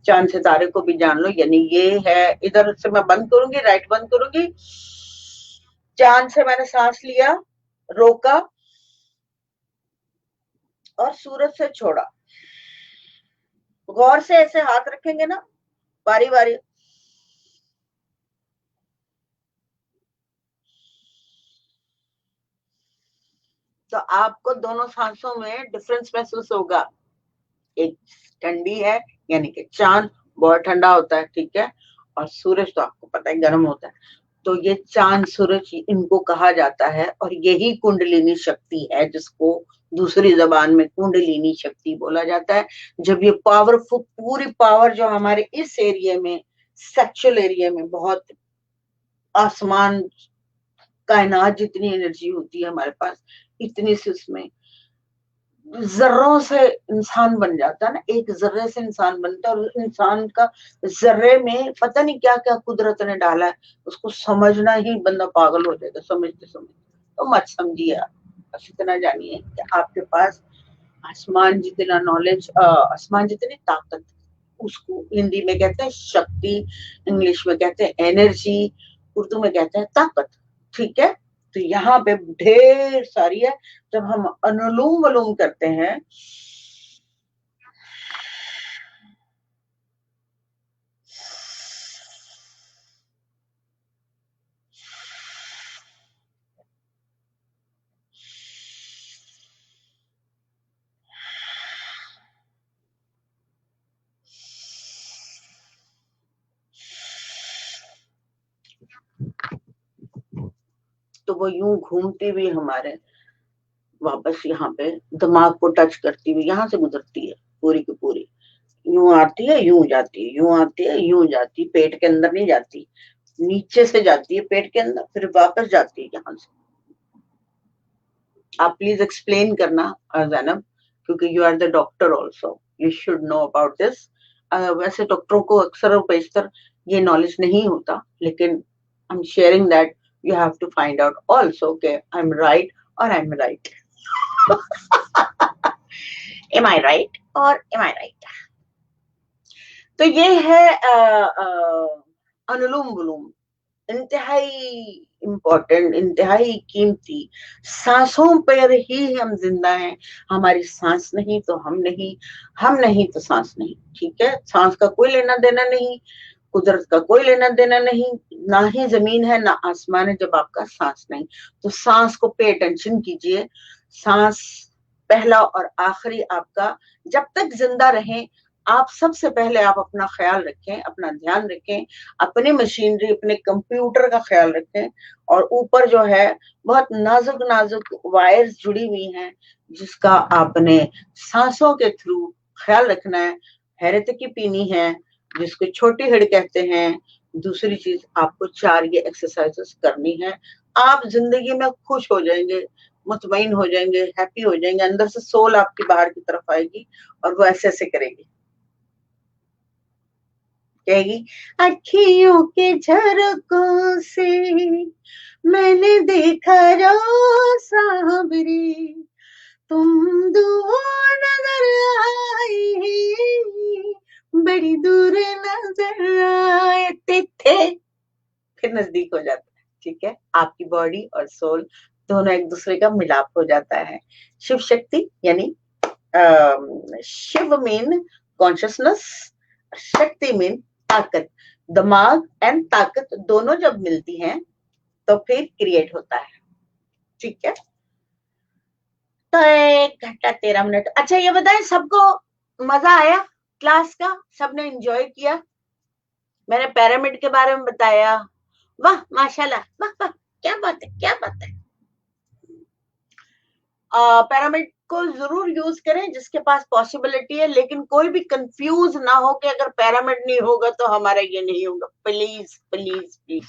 चांद सितारे को भी जान लो, यानी ये है। इधर से मैं बंद करूंगी, राइट बंद करूंगी। चांद से मैंने सांस लिया, रोका, और सूरज से छोड़ा। गौर से ऐसे हाथ रखेंगे ना, बारी बारी। तो आपको दोनों सांसों में डिफरेंस महसूस होगा। एक ठंडी है, यानी कि चांद बहुत ठंडा होता है, ठीक है। और सूरज तो आपको पता है गर्म होता है। तो ये चांद सूरज, इनको कहा जाता है, और यही कुंडलिनी शक्ति है, जिसको दूसरी जबान में कुंडलिनी शक्ति बोला जाता है। जब ये पावरफुल, पूरी पावर जो हमारे इस एरिया में, सेक्सुअल एरिया में बहुत आसमान, कायनात जितनी एनर्जी होती है हमारे पास, इतनी से उसमें जर्रों से इंसान बन जाता है ना, एक जर्रे से इंसान बनता है, और इंसान का जर्रे में पता नहीं क्या क्या कुदरत ने डाला है, उसको समझना ही बंदा पागल हो जाएगा समझते समझते। तो मत समझिए आप, बस इतना जानिए कि आपके पास आसमान जितना नॉलेज, आसमान जितनी ताकत, उसको हिंदी में कहते हैं शक्ति, इंग्लिश में कहते हैं एनर्जी, उर्दू में कहते हैं ताकत। ठीक है, तो यहाँ पे ढेर सारी है। जब हम अनुलोम विलोम करते हैं, तो वो यूं घूमती हुई हमारे वापस यहाँ पे दिमाग को टच करती हुई यहाँ से गुजरती है पूरी की पूरी, यूं आती है यूं जाती है, यूं आती है यूं जाती है, पेट के अंदर नहीं जाती, नीचे से जाती है पेट के अंदर, फिर वापस जाती है यहाँ से। आप प्लीज एक्सप्लेन करना जैनब, क्योंकि you are the doctor also, you should know about this. वैसे डॉक्टरों को अक्सर और बेशतर ये नॉलेज नहीं होता, लेकिन I am sharing that you have to find out also के आई एम राइट और I am right. Am I right और एम आई राइट? तो ये है अनुलोम विलोम, इंतहाई इम्पोर्टेंट, इंतहाई कीमती। सांसों पर ही हम जिंदा हैं, हमारी सांस नहीं तो हम नहीं, हम नहीं तो सांस नहीं। ठीक है, सांस का कोई लेना देना नहीं, कुदरत का कोई लेना देना नहीं, ना ही जमीन है ना आसमान है जब आपका सांस नहीं। तो सांस को पे अटेंशन कीजिए। सांस पहला और आखिरी आपका, जब तक जिंदा रहें आप सबसे पहले आप अपना ख्याल रखें, अपना ध्यान रखें, अपनी मशीनरी, अपने कंप्यूटर का ख्याल रखें। और ऊपर जो है बहुत नाजुक नाजुक वायर्स जुड़ी हुई हैं, जिसका आपने सांसों के थ्रू ख्याल रखना है। हैरत की पीनी है, जिसको छोटी हड़ कहते हैं। दूसरी चीज, आपको 4 ये एक्सरसाइजेस करनी है। आप जिंदगी में खुश हो जाएंगे, मुतमईन हो जाएंगे, हैप्पी हो जाएंगे, अंदर से सोल आपकी बाहर की तरफ आएगी और वो ऐसे ऐसे करेगी, कहेगी अखियों के झरोकों से मैंने देखा रोसा साबरी, तुम दूर नजर आई, बड़ी दूर नजर आए थे, फिर नजदीक हो जाता है। ठीक है, आपकी बॉडी और सोल दोनों एक दूसरे का मिलाप हो जाता है। शिव शक्ति यानी शिव मीन कॉन्शियसनेस, शक्ति मीन ताकत। दिमाग एंड ताकत दोनों जब मिलती हैं तो फिर क्रिएट होता है। ठीक है, तो 1 घंटा 13 मिनट। अच्छा ये बताएं, सबको मजा आया क्लास का? सबने एंजॉय किया? मैंने पिरामिड के बारे में बताया, वाह माशाल्लाह, वाह वाह, क्या बात है, क्या बात है। पिरामिड को जरूर यूज करें जिसके पास पॉसिबिलिटी है, लेकिन कोई भी कंफ्यूज ना हो कि अगर पिरामिड नहीं होगा तो हमारा ये नहीं होगा। प्लीज प्लीज प्लीज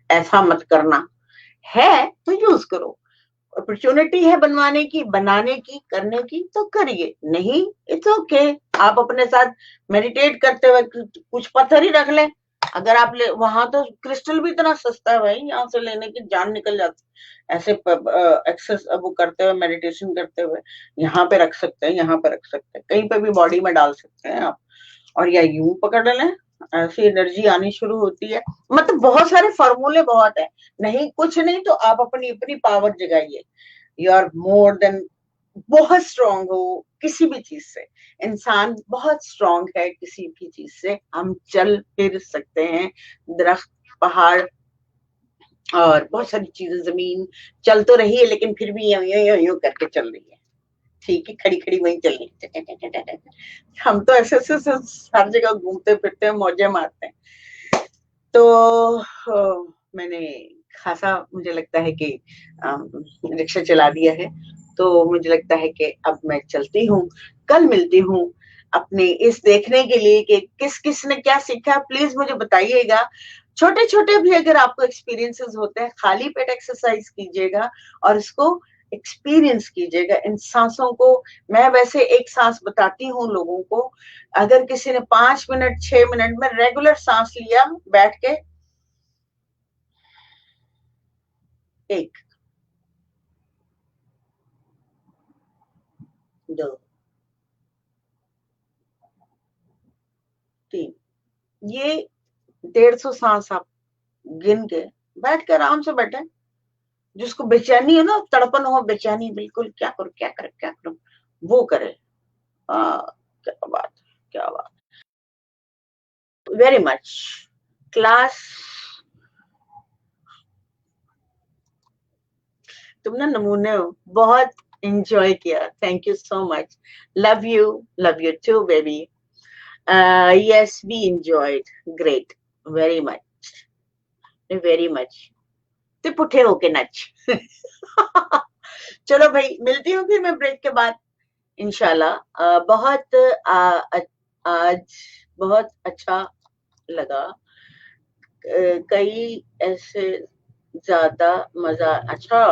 ऐसा मत करना, है तो यूज करो। अपॉर्चुनिटी है बनवाने की, बनाने की, करने की तो करिए, नहीं इट्स ओके। आप अपने साथ मेडिटेट करते हुए कुछ पत्थर ही रख लें। अगर आप वहां तो क्रिस्टल भी इतना सस्ता है भाई, यहाँ से लेने की जान निकल जाती ऐसे एक्सेस वो करते हुए, मेडिटेशन करते हुए यहाँ पे रख सकते हैं, यहाँ पे रख सकते हैं, कहीं पे भी बॉडी में डाल सकते हैं आप, और या यूं पकड़ लें, ऐसी एनर्जी आनी शुरू होती है। मतलब बहुत सारे फॉर्मूले बहुत है, नहीं कुछ नहीं तो आप अपनी अपनी पावर जगाइए। यू आर मोर देन, बहुत स्ट्रांग हो किसी भी चीज से, इंसान बहुत स्ट्रांग है किसी भी चीज से। हम चल फिर सकते हैं, दरख्त, पहाड़ और बहुत सारी चीजें, जमीन चल तो रही है लेकिन फिर भी यूं यूं यूं करके चल रही है। ठीक है, खड़ी खड़ी वहीं चल रही है। हम तो ऐसे ऐसे हर जगह घूमते फिरते हैं, मौजे मारते हैं। तो मैंने खासा, मुझे लगता है कि रिक्शा चला दिया है, तो मुझे लगता है कि अब मैं चलती हूँ। कल मिलती हूँ अपने इस देखने के लिए कि किस किस ने क्या सीखा। प्लीज मुझे बताइएगा, छोटे छोटे भी अगर आपको एक्सपीरियंसेस होते हैं, खाली पेट एक्सरसाइज कीजिएगा और इसको एक्सपीरियंस कीजिएगा इन सांसों को। मैं वैसे एक सांस बताती हूँ लोगों को, अगर किसी ने 5 मिनट 6 मिनट में रेगुलर सांस लिया बैठ के, 1 2 3, ये 150 सांस आप गिन के बैठ के आराम से बैठे। जिसको बेचैनी है ना, तड़पन हो, बेचैनी बिल्कुल, क्या करूं क्या करूं क्या करूं, वो करे। क्या बात, क्या बात, वेरी मच। क्लास, तुम ना नमूने हो, बहुत एंजॉय किया, thank you so much, love you too baby. Yes we enjoyed, great, very much, very much. तो पुठे होके नच। चलो भाई, मिलती हूँ फिर मैं ब्रेक के बाद इंशाल्लाह। बहुत आज बहुत अच्छा लगा। कई ऐसे ज्यादा मजा, अच्छा,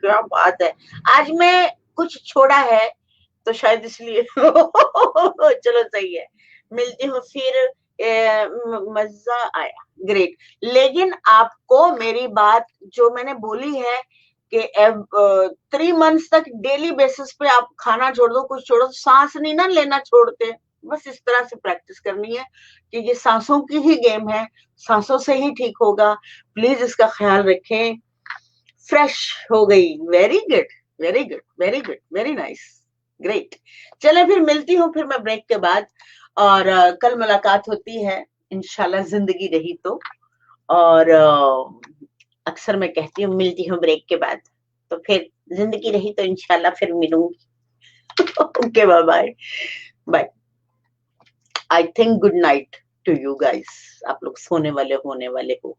क्या बात है, आज मैं कुछ छोड़ा है तो शायद इसलिए। चलो सही है, मिलती हूँ फिर। मजा आया, ग्रेट। लेकिन आपको मेरी बात जो मैंने बोली है कि 3 मंथ्स तक डेली बेसिस पे आप खाना छोड़ दो, कुछ छोड़ो, सांस नहीं ना लेना छोड़ते, बस इस तरह से प्रैक्टिस करनी है कि ये सांसों की ही गेम है, सांसों से ही ठीक होगा। प्लीज इसका ख्याल रखें। फ्रेश हो गई, very good, very good, very good, very nice, great. चले फिर मिलती हूँ फिर मैं ब्रेक के बाद, और कल मुलाकात होती है इंशाल्लाह, जिंदगी रही तो। और अक्सर मैं कहती हूँ मिलती हूँ ब्रेक के बाद, तो फिर जिंदगी रही तो इंशाल्लाह फिर मिलूंगी। Okay, bye bye, bye. I think good night to you guys, आप लोग सोने वाले होने वाले हो।